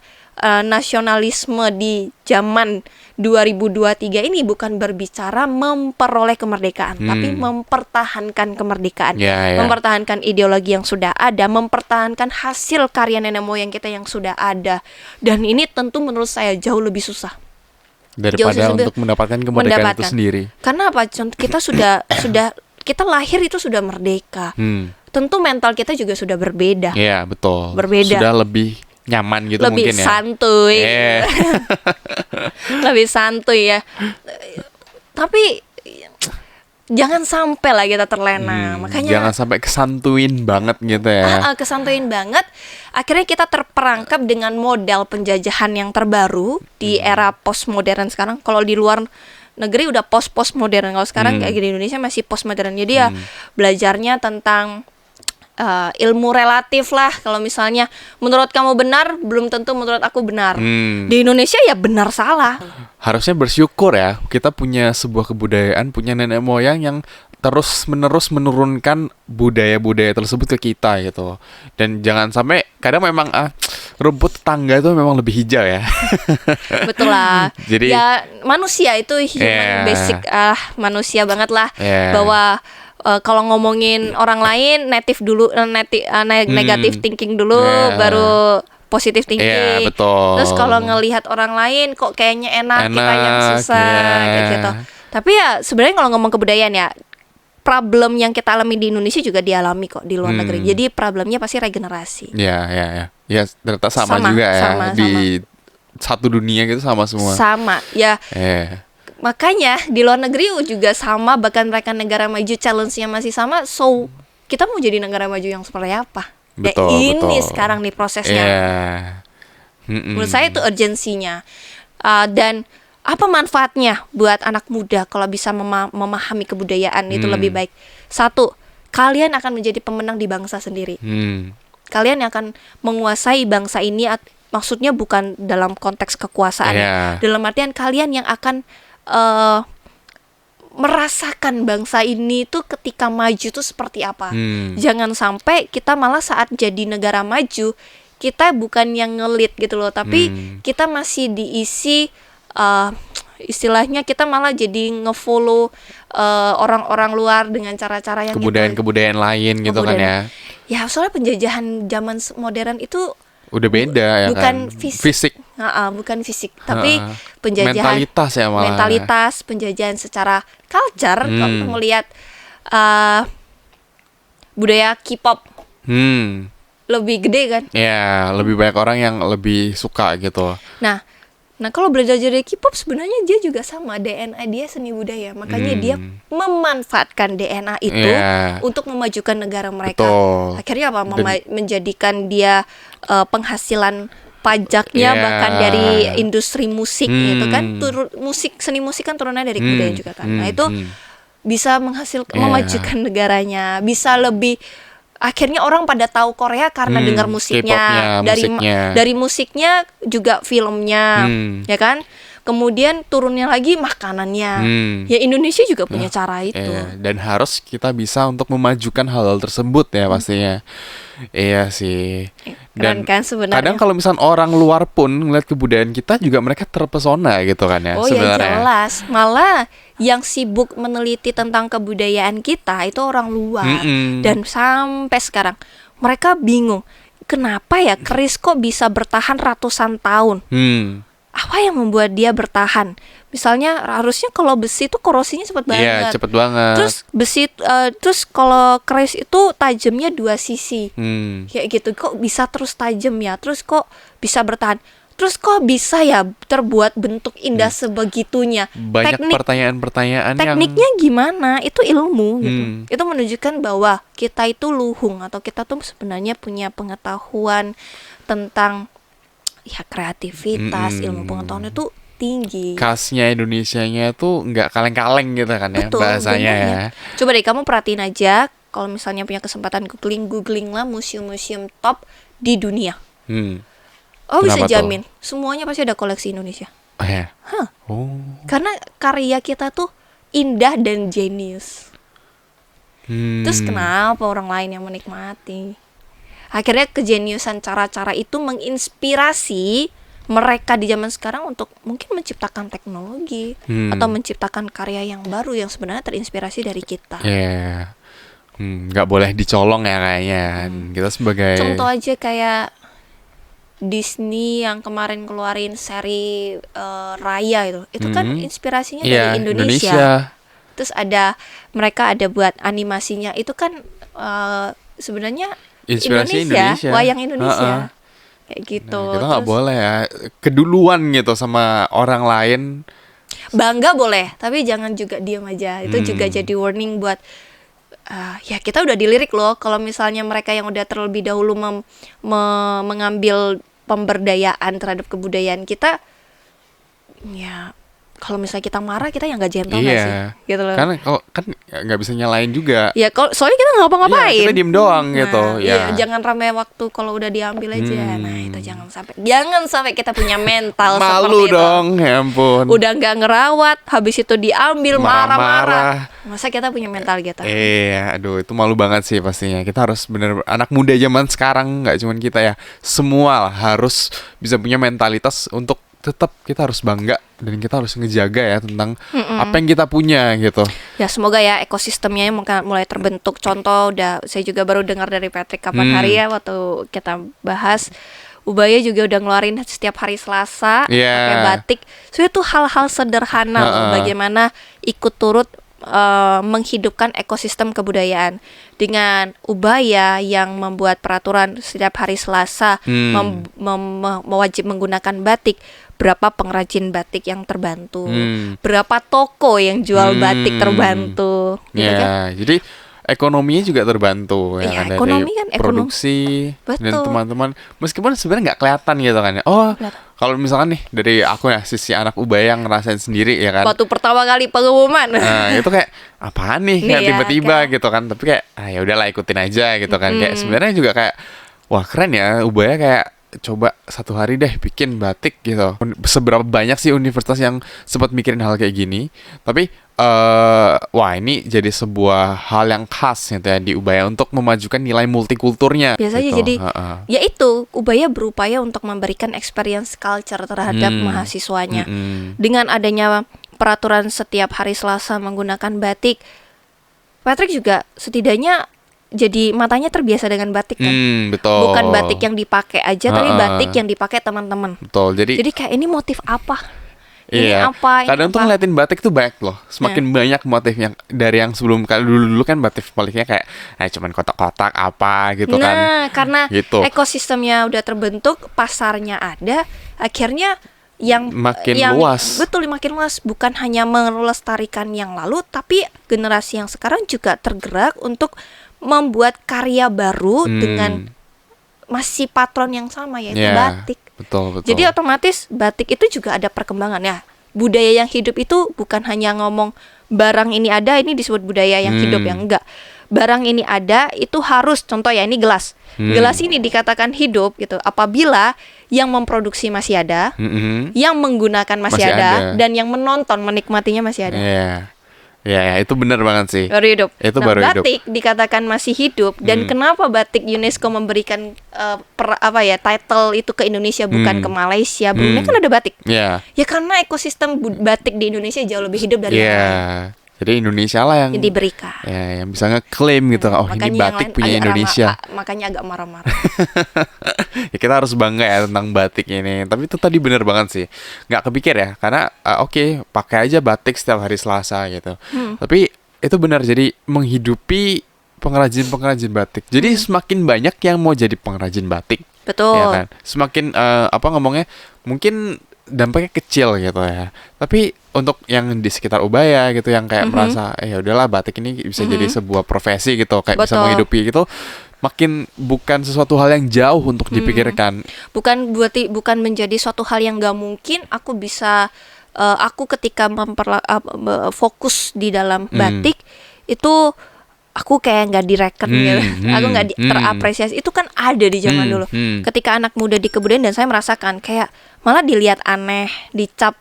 nasionalisme di zaman 2023 ini bukan berbicara memperoleh kemerdekaan, tapi mempertahankan kemerdekaan, mempertahankan ideologi yang sudah ada, mempertahankan hasil karya nenek moyang kita yang sudah ada. Dan ini tentu menurut saya jauh lebih susah daripada untuk mendapatkan kemerdekaan itu sendiri. Karena apa? Kita sudah kita lahir itu sudah merdeka. Tentu mental kita juga sudah berbeda. Iya, betul. Berbeda. Sudah lebih nyaman gitu lebih mungkin ya. Santuy. Lebih santuy ya. Tapi jangan sampai lah kita terlena. Makanya jangan sampai kesantuin banget gitu ya. Kesantuin banget. Akhirnya kita terperangkap dengan model penjajahan yang terbaru di era postmodern sekarang. Kalau di luar negeri udah post-modern. Kalau sekarang kayak di Indonesia masih postmodern. Jadi ya belajarnya tentang ilmu relatif lah. Kalau misalnya menurut kamu benar, belum tentu menurut aku benar. Di Indonesia ya benar salah. Harusnya bersyukur ya, kita punya sebuah kebudayaan, punya nenek moyang yang terus-menerus menurunkan budaya-budaya tersebut ke kita gitu. Dan jangan sampai kadang memang rumput tetangga itu memang lebih hijau ya. Betul lah. Jadi ya manusia itu human basic manusia banget lah. Bahwa kalau ngomongin orang lain native dulu, negative thinking dulu, baru positive thinking. Betul. Terus kalau ngelihat orang lain kok kayaknya enak kita yang susah kayak gitu. Tapi ya sebenarnya kalau ngomong kebudayaan ya, problem yang kita alami di Indonesia juga dialami kok di luar negeri. Jadi problemnya pasti regenerasi. Ya, ternyata sama juga ya. Sama. Di satu dunia gitu sama semua. Sama, ya. Makanya di luar negeri juga sama, bahkan mereka negara maju challenge-nya masih sama. So, kita mau jadi negara maju yang seperti apa? Betul. Sekarang nih prosesnya. Menurut saya itu urgensinya. Dan apa manfaatnya buat anak muda kalau bisa memahami kebudayaan itu lebih baik? Satu, kalian akan menjadi pemenang di bangsa sendiri. Kalian akan menguasai bangsa ini, maksudnya bukan dalam konteks kekuasaan, dalam artian kalian yang akan merasakan bangsa ini tuh ketika maju tuh seperti apa. Jangan sampai kita malah saat jadi negara maju, kita bukan yang ngelit gitu loh, tapi kita masih diisi istilahnya kita malah jadi ngefollow orang-orang luar dengan cara-cara yang kebudayaan lain gitu kan ya. Ya soalnya penjajahan zaman modern itu udah beda ya bukan kan. fisik. Bukan fisik, tapi penjajahan mentalitas ya malah. Mentalitas, penjajahan secara culture. Kalau melihat budaya K-pop lebih gede kan? Ya, lebih banyak orang yang lebih suka gitu. Nah kalau belajar dari K-pop sebenarnya dia juga sama, DNA dia seni budaya. Makanya dia memanfaatkan DNA itu untuk memajukan negara mereka. Betul. Akhirnya apa? Menjadikan dia penghasilan pajaknya bahkan dari industri musik gitu kan. Seni musik kan turunnya dari kebudayaan juga kan. Nah itu bisa memajukan negaranya, bisa lebih. Akhirnya orang pada tahu Korea karena dengar musiknya, dari musiknya juga filmnya, ya kan. Kemudian turunnya lagi makanannya. Ya Indonesia juga punya cara itu. Dan harus kita bisa untuk memajukan hal-hal tersebut ya pastinya. Iya sih. Dan kan sebenarnya. Kadang kalau misalnya orang luar pun ngeliat kebudayaan kita juga mereka terpesona gitu kan ya. Oh sebenarnya. Ya jelas. Malah yang sibuk meneliti tentang kebudayaan kita itu orang luar. Dan sampai sekarang mereka bingung. Kenapa ya keris kok bisa bertahan ratusan tahun? Apa yang membuat dia bertahan? Misalnya harusnya kalau besi itu korosinya cepat banget. Iya, cepat banget. Terus besi terus kalau keris itu tajamnya 2 sisi. Kayak gitu. Kok bisa terus tajam ya? Terus kok bisa bertahan? Terus kok bisa ya terbuat bentuk indah sebegitunya? Banyak pertanyaan-pertanyaan tekniknya gimana? Itu ilmu gitu. Itu menunjukkan bahwa kita itu luhung atau kita tuh sebenarnya punya pengetahuan tentang ya kreativitas, ilmu pengetahuan itu tinggi. Khasnya Indonesianya tuh nggak kaleng-kaleng gitu kan ya. Betul, bahasanya benernya. Ya. Coba deh kamu perhatiin aja, kalau misalnya punya kesempatan googling lah museum-museum top di dunia. Bisa jamin semuanya pasti ada koleksi Indonesia. Karena karya kita tuh indah dan jenius. Terus kenapa orang lain yang menikmati? Akhirnya kejeniusan cara-cara itu menginspirasi mereka di zaman sekarang untuk mungkin menciptakan teknologi atau menciptakan karya yang baru yang sebenarnya terinspirasi dari kita. Nggak boleh dicolong ya kayaknya. Kita sebagai contoh aja kayak Disney yang kemarin keluarin seri Raya itu kan inspirasinya dari Indonesia. Terus mereka ada buat animasinya itu kan sebenarnya Indonesia, wayang Indonesia. Kayak gitu. Nah, kita nggak boleh ya keduluan gitu sama orang lain. Bangga boleh, tapi jangan juga diam aja. Itu juga jadi warning buat ya kita udah dilirik loh. Kalau misalnya mereka yang udah terlebih dahulu mengambil pemberdayaan terhadap kebudayaan kita, ya kalau misalnya kita marah, kita yang nggak gentle nggak Iya. sih, gitu loh. Karena kalau kan nggak bisa nyalain juga. Ya kalau soalnya kita nggak ngapa-ngapain. Iya, kita diem doang gitu. Nah, Ya. iya, jangan rame waktu kalau udah diambil aja. Hmm. Nah itu jangan sampai kita punya mental Malu seperti itu. dong, ya ampun. Udah nggak ngerawat, habis itu diambil Marah-marah. marah-marah. Masa kita punya mental gitu? Iya, aduh itu malu banget sih pastinya. Kita harus bener anak muda zaman sekarang, nggak cuman kita ya, semua lah harus bisa punya mentalitas untuk tetap kita harus bangga dan kita harus ngejaga ya tentang apa yang kita punya gitu. Ya semoga ya ekosistemnya mulai terbentuk. Contoh saya juga baru dengar dari Patrick kapan hari ya waktu kita bahas Ubaya juga udah ngeluarin setiap hari Selasa pakai batik. So itu hal-hal sederhana loh, bagaimana ikut turut menghidupkan ekosistem kebudayaan dengan Ubaya yang membuat peraturan setiap hari Selasa mewajib menggunakan batik. Berapa pengrajin batik yang terbantu, berapa toko yang jual batik terbantu, gitu kan? Jadi ekonominya juga terbantu ya kan, ekonomi dari kan, produksi dan Betul. teman-teman, meskipun sebenarnya nggak kelihatan gitu kan ya. Oh, kalau misalkan nih dari aku ya, sisi anak Ubaya yang ngerasain sendiri ya kan. Waktu pertama kali pengumuman, Nah, itu kayak apaan nih, kayak Iya, tiba-tiba kan. gitu kan. Tapi kayak ya udahlah ikutin aja gitu kan. Kayak sebenarnya juga kayak wah keren ya Ubaya, kayak coba satu hari deh bikin batik gitu. Seberapa banyak sih universitas yang sempat mikirin hal kayak gini. Tapi wah ini jadi sebuah hal yang khas gitu ya di Ubaya untuk memajukan nilai multikulturnya. biasanya gitu. jadi ya itu Ubaya berupaya untuk memberikan experience culture terhadap mahasiswanya. Dengan adanya peraturan setiap hari Selasa menggunakan batik, Patrick juga setidaknya jadi matanya terbiasa dengan batik kan. Betul. Bukan batik yang dipakai aja, tapi batik yang dipakai teman-teman. Betul. Jadi kayak ini motif apa? Ini Iya. apa? Ini Kadang tuh apa? ngeliatin batik tuh banyak loh. Semakin banyak motifnya dari yang sebelum, kalau dulu kan batik baliknya kayak cuman kotak-kotak apa gitu kan. Nah, karena Gitu. ekosistemnya udah terbentuk, pasarnya ada, akhirnya yang Makin yang luas. betul makin luas, bukan hanya melestarikan yang lalu, tapi generasi yang sekarang juga tergerak untuk membuat karya baru dengan masih patron yang sama, yaitu Iya, batik. Betul. Jadi otomatis batik itu juga ada perkembangan ya. Budaya yang hidup itu bukan hanya ngomong barang ini ada, ini disebut budaya yang hidup, yang enggak. Barang ini ada itu harus, contoh ya ini gelas. Gelas ini dikatakan hidup gitu apabila yang memproduksi masih ada, yang menggunakan masih ada, dan yang menonton menikmatinya masih ada. Iya. Ya, itu benar banget sih. Baru hidup. Itu Nah, baru hidup. batik dikatakan masih hidup, dan kenapa batik UNESCO memberikan title itu ke Indonesia bukan ke Malaysia, Brunei kan ada batik. Iya. Ya karena ekosistem batik di Indonesia jauh lebih hidup dari yang Iya. lain. Jadi Indonesia lah yang Diberikan. yang bisa ngeklaim gitu. Oh, ini Makanya yang batik lain punya agak Indonesia. makanya agak marah-marah. Ya kita harus bangga ya tentang batik ini. Tapi itu tadi bener banget sih, nggak kepikir ya, karena oke, pakai aja batik setiap hari Selasa gitu. Tapi itu benar, jadi menghidupi pengrajin batik. Jadi semakin banyak yang mau jadi pengrajin batik, Betul. ya kan? Semakin ngomongnya mungkin dampaknya kecil gitu ya. Tapi untuk yang di sekitar Ubaya gitu, yang kayak merasa ya udahlah batik ini bisa jadi sebuah profesi gitu, kayak bisa Betul. menghidupi gitu, makin bukan sesuatu hal yang jauh untuk dipikirkan. Bukan menjadi suatu hal yang gak mungkin. Aku bisa aku ketika fokus di dalam batik itu aku kayak nggak direken gitu, aku nggak terapresiasi. Itu kan ada di zaman dulu. Ketika anak muda di kebudayaan, dan saya merasakan kayak malah dilihat aneh, dicap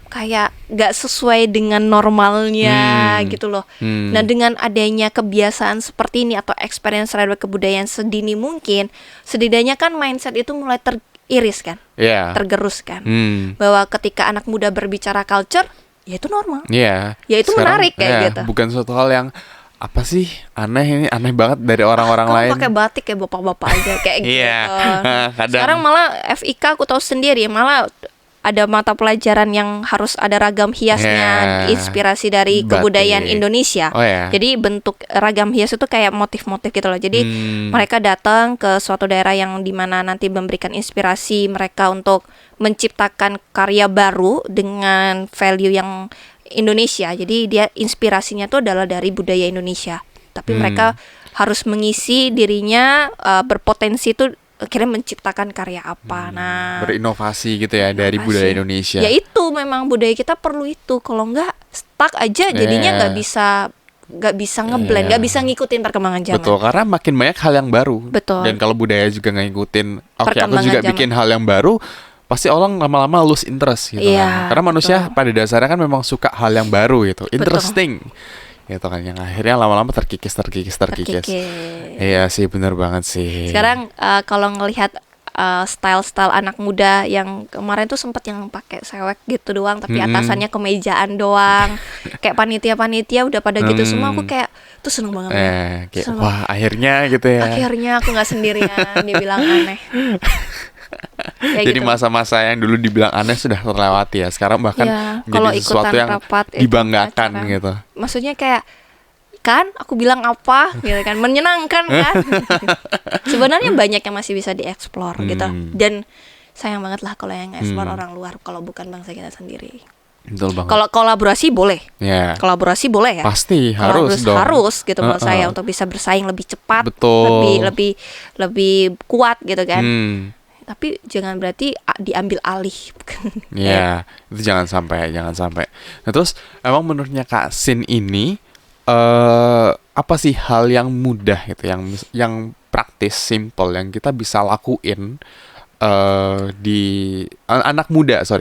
kayak nggak sesuai dengan normalnya gitu loh. Nah, dengan adanya kebiasaan seperti ini atau experience terhadap kebudayaan sedini mungkin, setidaknya kan mindset itu mulai teriris kan, tergerus kan, bahwa ketika anak muda berbicara culture, ya itu normal. Iya. Ya itu Sekarang, menarik kayak gitu. Bukan suatu hal yang apa sih aneh, ini aneh banget dari orang-orang lain. Kamu pakai batik kayak bapak-bapak aja kayak gitu. Iya. Kadang. Sekarang malah FIK aku tahu sendiri, malah ada mata pelajaran yang harus ada ragam hiasnya, inspirasi dari kebudayaan Batik. Indonesia. Oh, ya. Jadi bentuk ragam hias itu kayak motif-motif gitu loh. Jadi mereka datang ke suatu daerah yang dimana nanti memberikan inspirasi mereka untuk menciptakan karya baru dengan value yang Indonesia. Jadi dia inspirasinya tuh adalah dari budaya Indonesia. Tapi mereka harus mengisi dirinya, berpotensi tuh akhirnya menciptakan karya apa. Nah, Berinovasi gitu ya dari budaya Indonesia. ya itu memang budaya kita perlu itu. Kalau nggak stuck aja jadinya nggak bisa ngeblend, nggak bisa ngikutin perkembangan zaman. Betul, karena makin banyak hal yang baru. Betul. Dan kalau budaya juga nggak ngikutin, oke aku Perkembangan juga zaman. bikin hal yang baru, pasti orang lama-lama lose interest gitu Iya, kan. Karena manusia betul. pada dasarnya kan memang suka hal yang baru gitu, interesting. Gitu kan, yang akhirnya lama-lama terkikis. Iya sih, bener banget sih. Sekarang kalau ngelihat style-style anak muda yang kemarin tuh sempet yang pakai sewek gitu doang, tapi atasannya kemejaan doang, kayak panitia-panitia udah pada gitu semua, aku kayak tuh seneng banget. Kayak wah akhirnya gitu ya. Akhirnya aku nggak sendirian, dia bilang aneh. Kayak Jadi gitu. masa-masa yang dulu dibilang aneh sudah terlewati ya. Sekarang bahkan Ya, menjadi kalau sesuatu ikutan yang rapat, dibanggakan acara. gitu. Maksudnya kayak kan aku bilang apa gitu kan, menyenangkan kan. Sebenarnya banyak yang masih bisa dieksplor gitu, dan sayang banget lah kalau yang eksplor orang luar kalau bukan bangsa kita sendiri. Betul banget. Kalau kolaborasi boleh, Ya. kolaborasi boleh ya. Pasti harus dong. Harus gitu menurut saya, untuk bisa bersaing lebih cepat, Betul. lebih kuat gitu kan. Tapi jangan berarti diambil alih. Ya, itu jangan sampai. Nah, terus emang menurutnya Kak Sin ini apa sih hal yang mudah gitu, yang praktis, simple yang kita bisa lakuin di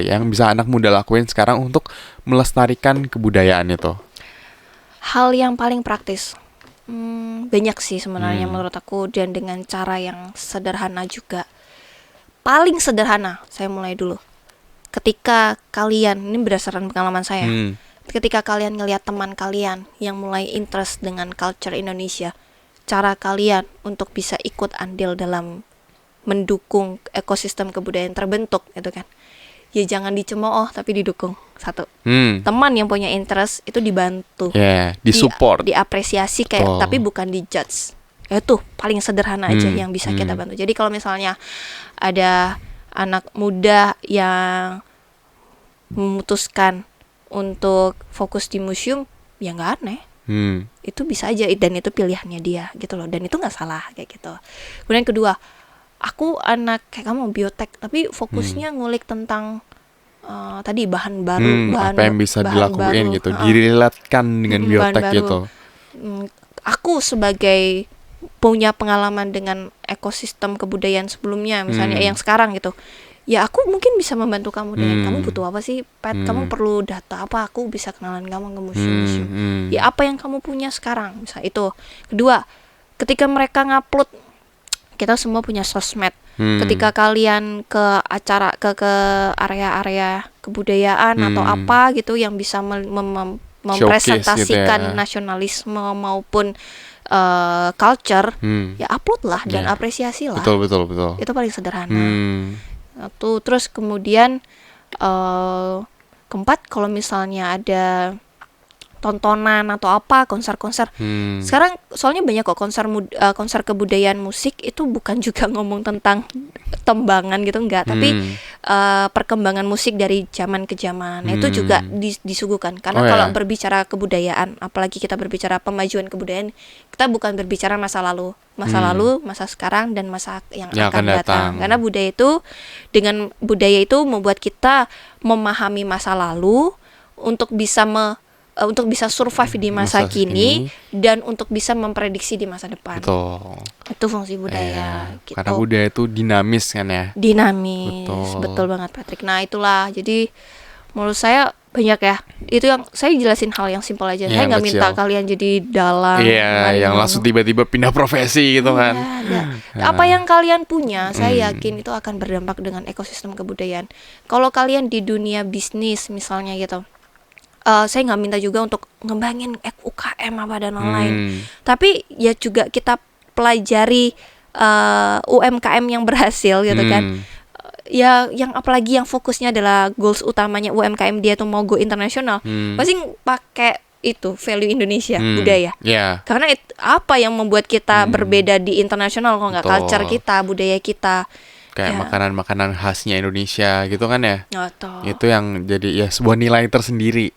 yang bisa anak muda lakuin sekarang untuk melestarikan kebudayaan itu? Hal yang paling praktis, banyak sih sebenarnya menurut aku, dan dengan cara yang sederhana juga. Paling sederhana, saya mulai dulu. Ketika kalian, ini berdasarkan pengalaman saya, ketika kalian ngelihat teman kalian yang mulai interest dengan culture Indonesia, cara kalian untuk bisa ikut andil dalam mendukung ekosistem kebudayaan terbentuk gitu kan, ya jangan dicemooh tapi didukung. Satu, teman yang punya interest itu dibantu, disupport, diapresiasi kayak, tapi bukan dijudge. Itu paling sederhana aja yang bisa kita bantu. Jadi kalau misalnya ada anak muda yang memutuskan untuk fokus di museum, ya nggak aneh. Itu bisa aja, dan itu pilihannya dia gitu loh, dan itu nggak salah kayak gitu. Kemudian kedua, aku anak kayak kamu biotek, tapi fokusnya ngulik tentang tadi bahan baru, apa yang bisa dilakuin baru, gitu, diriletkan dengan biotek bahan gitu. Aku sebagai punya pengalaman dengan ekosistem kebudayaan sebelumnya, misalnya yang sekarang gitu, ya aku mungkin bisa membantu kamu dengan kamu butuh apa sih, Pat, kamu perlu data apa, aku bisa kenalan kamu ke museum. Ya apa yang kamu punya sekarang, misal itu. Kedua, ketika mereka ngupload, kita semua punya sosmed. Ketika kalian ke acara, ke area-area kebudayaan atau apa gitu yang bisa mempresentasikan gitu ya, nasionalisme maupun culture, ya upload lah dan apresiasi lah. Betul. Itu paling sederhana. Terus kemudian keempat, kalau misalnya ada tontonan atau apa, konser-konser. Sekarang soalnya banyak kok konser kebudayaan musik itu bukan juga ngomong tentang tembangan gitu, enggak, tapi perkembangan musik dari zaman ke zaman. Itu juga disuguhkan. Karena kalau berbicara kebudayaan, apalagi kita berbicara pemajuan kebudayaan, kita bukan berbicara masa lalu, masa sekarang, dan masa yang akan datang. Karena dengan budaya itu membuat kita memahami masa lalu untuk bisa survive di masa kini, dan untuk bisa memprediksi di masa depan. Betul. Itu fungsi budaya. Gitu. Karena budaya itu dinamis kan ya. Dinamis, betul banget Patrick. Nah itulah, jadi menurut saya banyak ya. Itu yang saya jelasin hal yang simpel aja. Saya nggak minta kalian jadi dalang. Iya, yang langsung tiba-tiba pindah profesi gitu kan. Apa yang kalian punya, saya yakin itu akan berdampak dengan ekosistem kebudayaan. Kalau kalian di dunia bisnis misalnya gitu, saya nggak minta juga untuk ngembangin UKM apa dan lain-lain, tapi ya juga kita pelajari UMKM yang berhasil gitu kan. Ya yang apalagi yang fokusnya adalah goals utamanya UMKM dia tuh mau go internasional, pasti pakai itu value Indonesia, budaya. Karena apa yang membuat kita berbeda di internasional kalau nggak culture kita, budaya kita. Kayak makanan-makanan khasnya Indonesia gitu kan ya. Betul. Itu yang jadi ya sebuah nilai tersendiri.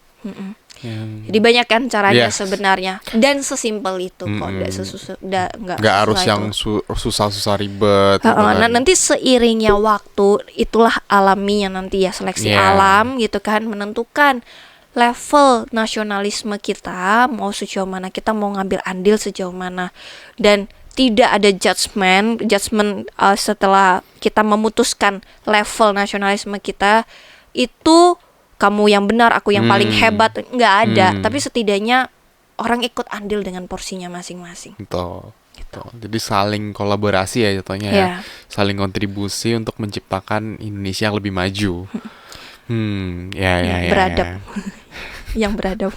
Jadi banyak kan caranya Yes. sebenarnya, dan sesimpel itu kok, nggak Nggak harus susah yang itu. susah-susah ribet gitu Nah, kan. nanti seiringnya waktu, itulah alaminya nanti ya, seleksi Yeah. alam gitu kan, menentukan level nasionalisme kita, mau sejauh mana kita mau ngambil andil sejauh mana, dan tidak ada judgement setelah kita memutuskan level nasionalisme kita itu kamu yang benar, aku yang paling hebat, nggak ada. Tapi setidaknya orang ikut andil dengan porsinya masing-masing. Betul. Jadi saling kolaborasi ya jatuhnya ya. Ya. Saling kontribusi untuk menciptakan Indonesia yang lebih maju. Ya. Beradab. Yang beradab.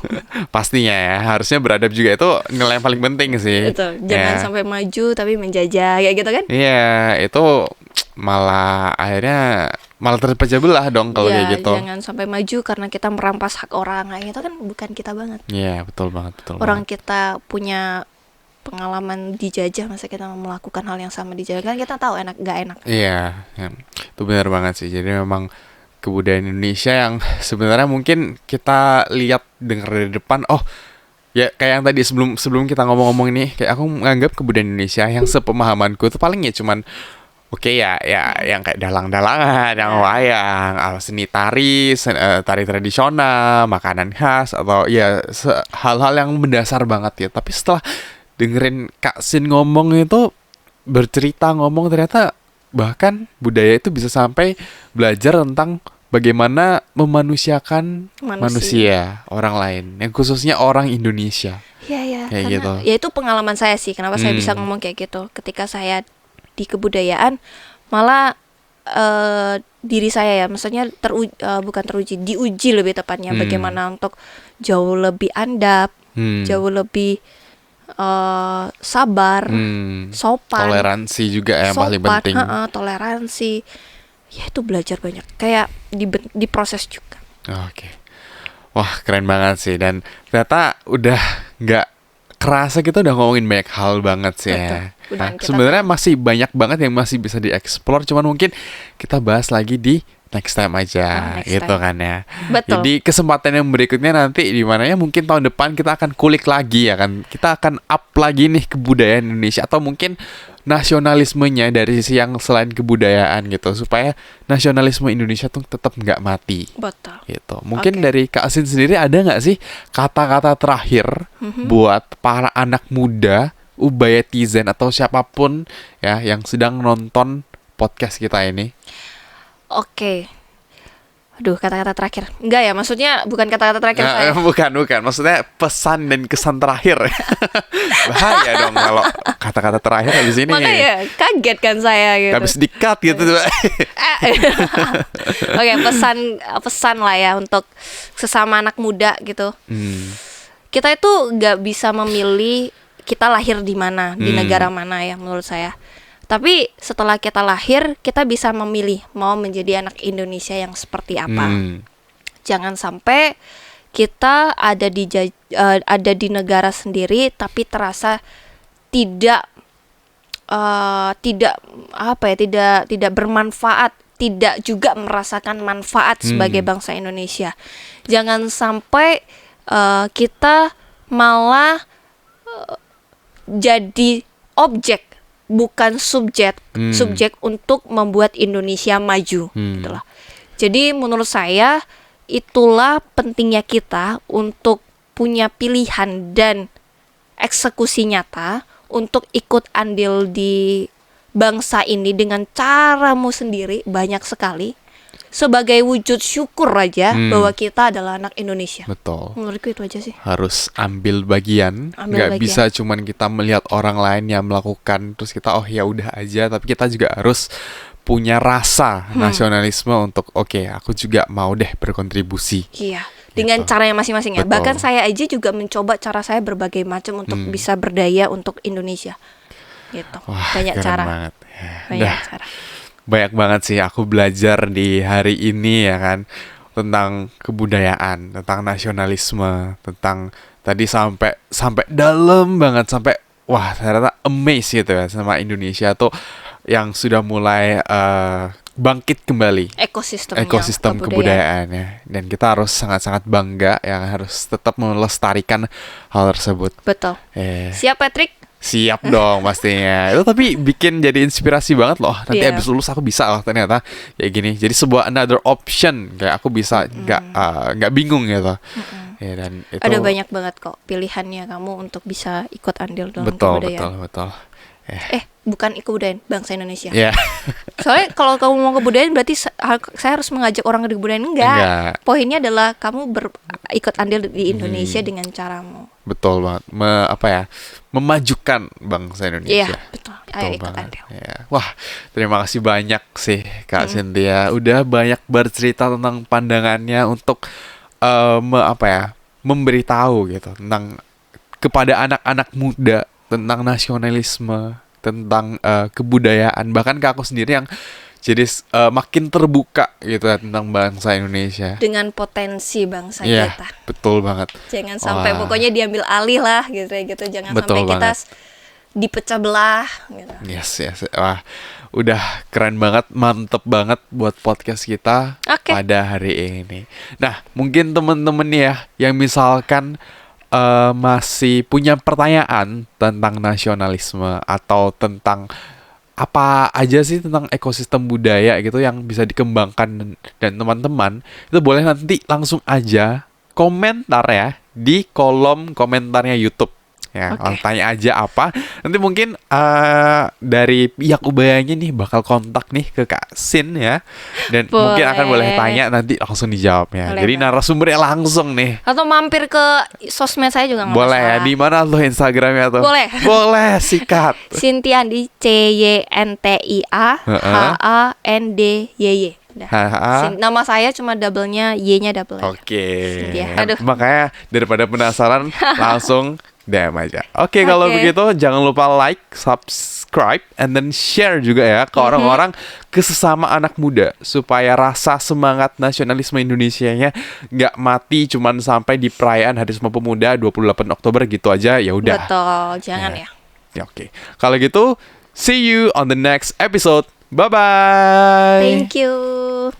Pastinya ya, harusnya beradab juga, itu nilai yang paling penting sih. Itu jangan Ya. sampai maju tapi menjajah kayak gitu kan. Iya, itu malah akhirnya malah terpecah belah dong kalau Ya, kayak gitu. jangan sampai maju karena kita merampas hak orang, kayak gitu kan bukan kita banget. Iya, betul banget. Orang kita punya pengalaman dijajah, masa kita mau melakukan hal yang sama dijajah, kan kita tahu enak nggak enak. Iya, itu benar banget sih. Jadi memang kebudayaan Indonesia yang sebenarnya mungkin kita lihat dengar dari depan, oh ya kayak yang tadi sebelum kita ngomong-ngomong ini, kayak aku menganggap kebudayaan Indonesia yang sepemahamanku itu paling ya cuman oke ya yang kayak dalang-dalangan, yang wayang, seni tari, tari tradisional, makanan khas, atau ya hal-hal yang mendasar banget ya. Tapi setelah dengerin Kak Sin ngomong itu, bercerita ngomong, ternyata bahkan budaya itu bisa sampai belajar tentang bagaimana memanusiakan manusia orang lain, yang khususnya orang Indonesia. Iya, Kayak karena gitu. ya itu pengalaman saya sih. Kenapa saya bisa ngomong kayak gitu? Ketika saya di kebudayaan, malah diri saya ya, maksudnya bukan teruji, diuji lebih tepatnya, bagaimana untuk jauh lebih andap, jauh lebih sabar, sopan, Toleransi juga yang paling penting. toleransi. Ya itu belajar banyak, kayak diproses juga. Oke. Wah, keren banget sih. Dan ternyata udah nggak kerasa kita udah ngomongin banyak hal banget sih ya. Betul. Nah, Kita sebenarnya masih banyak banget yang masih bisa dieksplor, cuman mungkin kita bahas lagi di next time aja, Next gitu time. kan ya. Betul. Jadi kesempatan yang berikutnya nanti di mana ya, mungkin tahun depan kita akan kulik lagi ya kan. Kita akan up lagi nih kebudayaan Indonesia, atau mungkin nasionalismenya dari sisi yang selain kebudayaan gitu, supaya nasionalisme Indonesia tuh tetap nggak mati. Betul. Gitu. Mungkin Oke. dari Kak Asin sendiri ada nggak sih kata-kata terakhir buat para anak muda, ubayatizen atau siapapun ya yang sedang nonton podcast kita ini? Oke. Aduh, kata-kata terakhir. Enggak ya, maksudnya bukan kata-kata terakhir Nah, saya. bukan. Maksudnya pesan dan kesan terakhir. Bahaya dong kalau kata-kata terakhir habis ini. Makanya kaget kan saya gitu. Habis di-cut gitu tuh. Oke, pesan lah ya untuk sesama anak muda gitu. Kita itu nggak bisa memilih kita lahir di mana, di negara mana ya, menurut saya. Tapi setelah kita lahir, kita bisa memilih mau menjadi anak Indonesia yang seperti apa. Jangan sampai kita ada di negara sendiri tapi terasa tidak tidak bermanfaat, tidak juga merasakan manfaat sebagai bangsa Indonesia. Jangan sampai kita malah jadi objek, bukan subjek untuk membuat Indonesia maju, gitulah. Jadi menurut saya itulah pentingnya kita untuk punya pilihan dan eksekusi nyata untuk ikut andil di bangsa ini dengan caramu sendiri, banyak sekali, sebagai wujud syukur aja bahwa kita adalah anak Indonesia. Betul. Menurutku itu aja sih. Harus ambil bagian. Nggak Ambil bagian. bisa cuman kita melihat orang lain yang melakukan terus kita oh ya udah aja, tapi kita juga harus punya rasa nasionalisme untuk oke, aku juga mau deh berkontribusi. Iya, dengan cara yang masing-masing ya. Betul. Bahkan saya aja juga mencoba cara saya berbagai macam untuk bisa berdaya untuk Indonesia. Gitu. Wah, Banyak keren cara. banget. Ya, Banyak dah. cara. Banyak banget sih aku belajar di hari ini ya kan, tentang kebudayaan, tentang nasionalisme, tentang tadi sampai dalam banget, sampai wah ternyata amazed gitu ya sama Indonesia tuh yang sudah mulai bangkit kembali ekosistemnya, ekosistem kebudayaannya, dan kita harus sangat-sangat bangga, yang harus tetap melestarikan hal tersebut. Betul. Eh, Siap Patrick? Siap dong pastinya. Itu tapi bikin jadi inspirasi banget loh. Nanti Iya. abis lulus aku bisa loh ternyata kayak gini. Jadi sebuah another option, kayak aku bisa nggak bingung gitu. Ya, dan itu Ada banyak banget kok pilihannya kamu untuk bisa ikut andil dalam betul kebudayaan. betul. Bukan kebudayaan bangsa Indonesia. Ya. Soalnya kalau kamu mau kebudayaan berarti saya harus mengajak orang ke kebudayaan. Enggak. Enggak. Poinnya adalah kamu ikut andil di Indonesia dengan caramu. Betul banget. Memajukan bangsa Indonesia. Iya, betul. Ayo ikut banget. andil. Ya. Wah, terima kasih banyak sih Kak Cynthia. Udah banyak bercerita tentang pandangannya untuk memberitahu gitu tentang kepada anak-anak muda tentang nasionalisme, tentang kebudayaan, bahkan ke aku sendiri yang jadi makin terbuka gitu ya tentang bangsa Indonesia. Dengan potensi bangsa Iya, kita. betul banget. Jangan sampai Wah. pokoknya diambil alih lah gitu. Jangan Betul sampai kita banget. dipecah belah gitu. Yes. Wah, udah keren banget, mantep banget buat podcast kita Oke. pada hari ini. Nah, mungkin temen-temen ya yang misalkan masih punya pertanyaan tentang nasionalisme atau tentang apa aja sih tentang ekosistem budaya gitu yang bisa dikembangkan, dan teman-teman itu boleh nanti langsung aja komentar ya di kolom komentarnya YouTube. Ya, Oke. tanya aja apa. Nanti mungkin dari pihak Ubayanya nih bakal kontak nih ke Kak Sin ya. Dan mungkin akan boleh tanya, nanti langsung dijawabnya. Boleh Jadi banget. narasumbernya langsung nih. Atau mampir ke sosmed saya juga nggak Boleh ya, masalah. di mana tuh Instagramnya tuh? Boleh. Boleh, sikat. Cynthia CYNTIA HANDYY. Udah. Haha. Nama saya cuma double-nya, Y-nya double aja. Oke. Cynthia. Aduh. Makanya daripada penasaran langsung DM aja. Oke, kalau Oke. begitu jangan lupa like, subscribe, and then share juga ya ke orang-orang, ke sesama anak muda, supaya rasa semangat nasionalisme Indonesianya nggak mati cuman sampai di perayaan Hari Sumpah Pemuda 28 Oktober gitu aja, ya udah. Betul, jangan ya. Ya, oke. Kalau gitu, see you on the next episode. Bye bye. Thank you.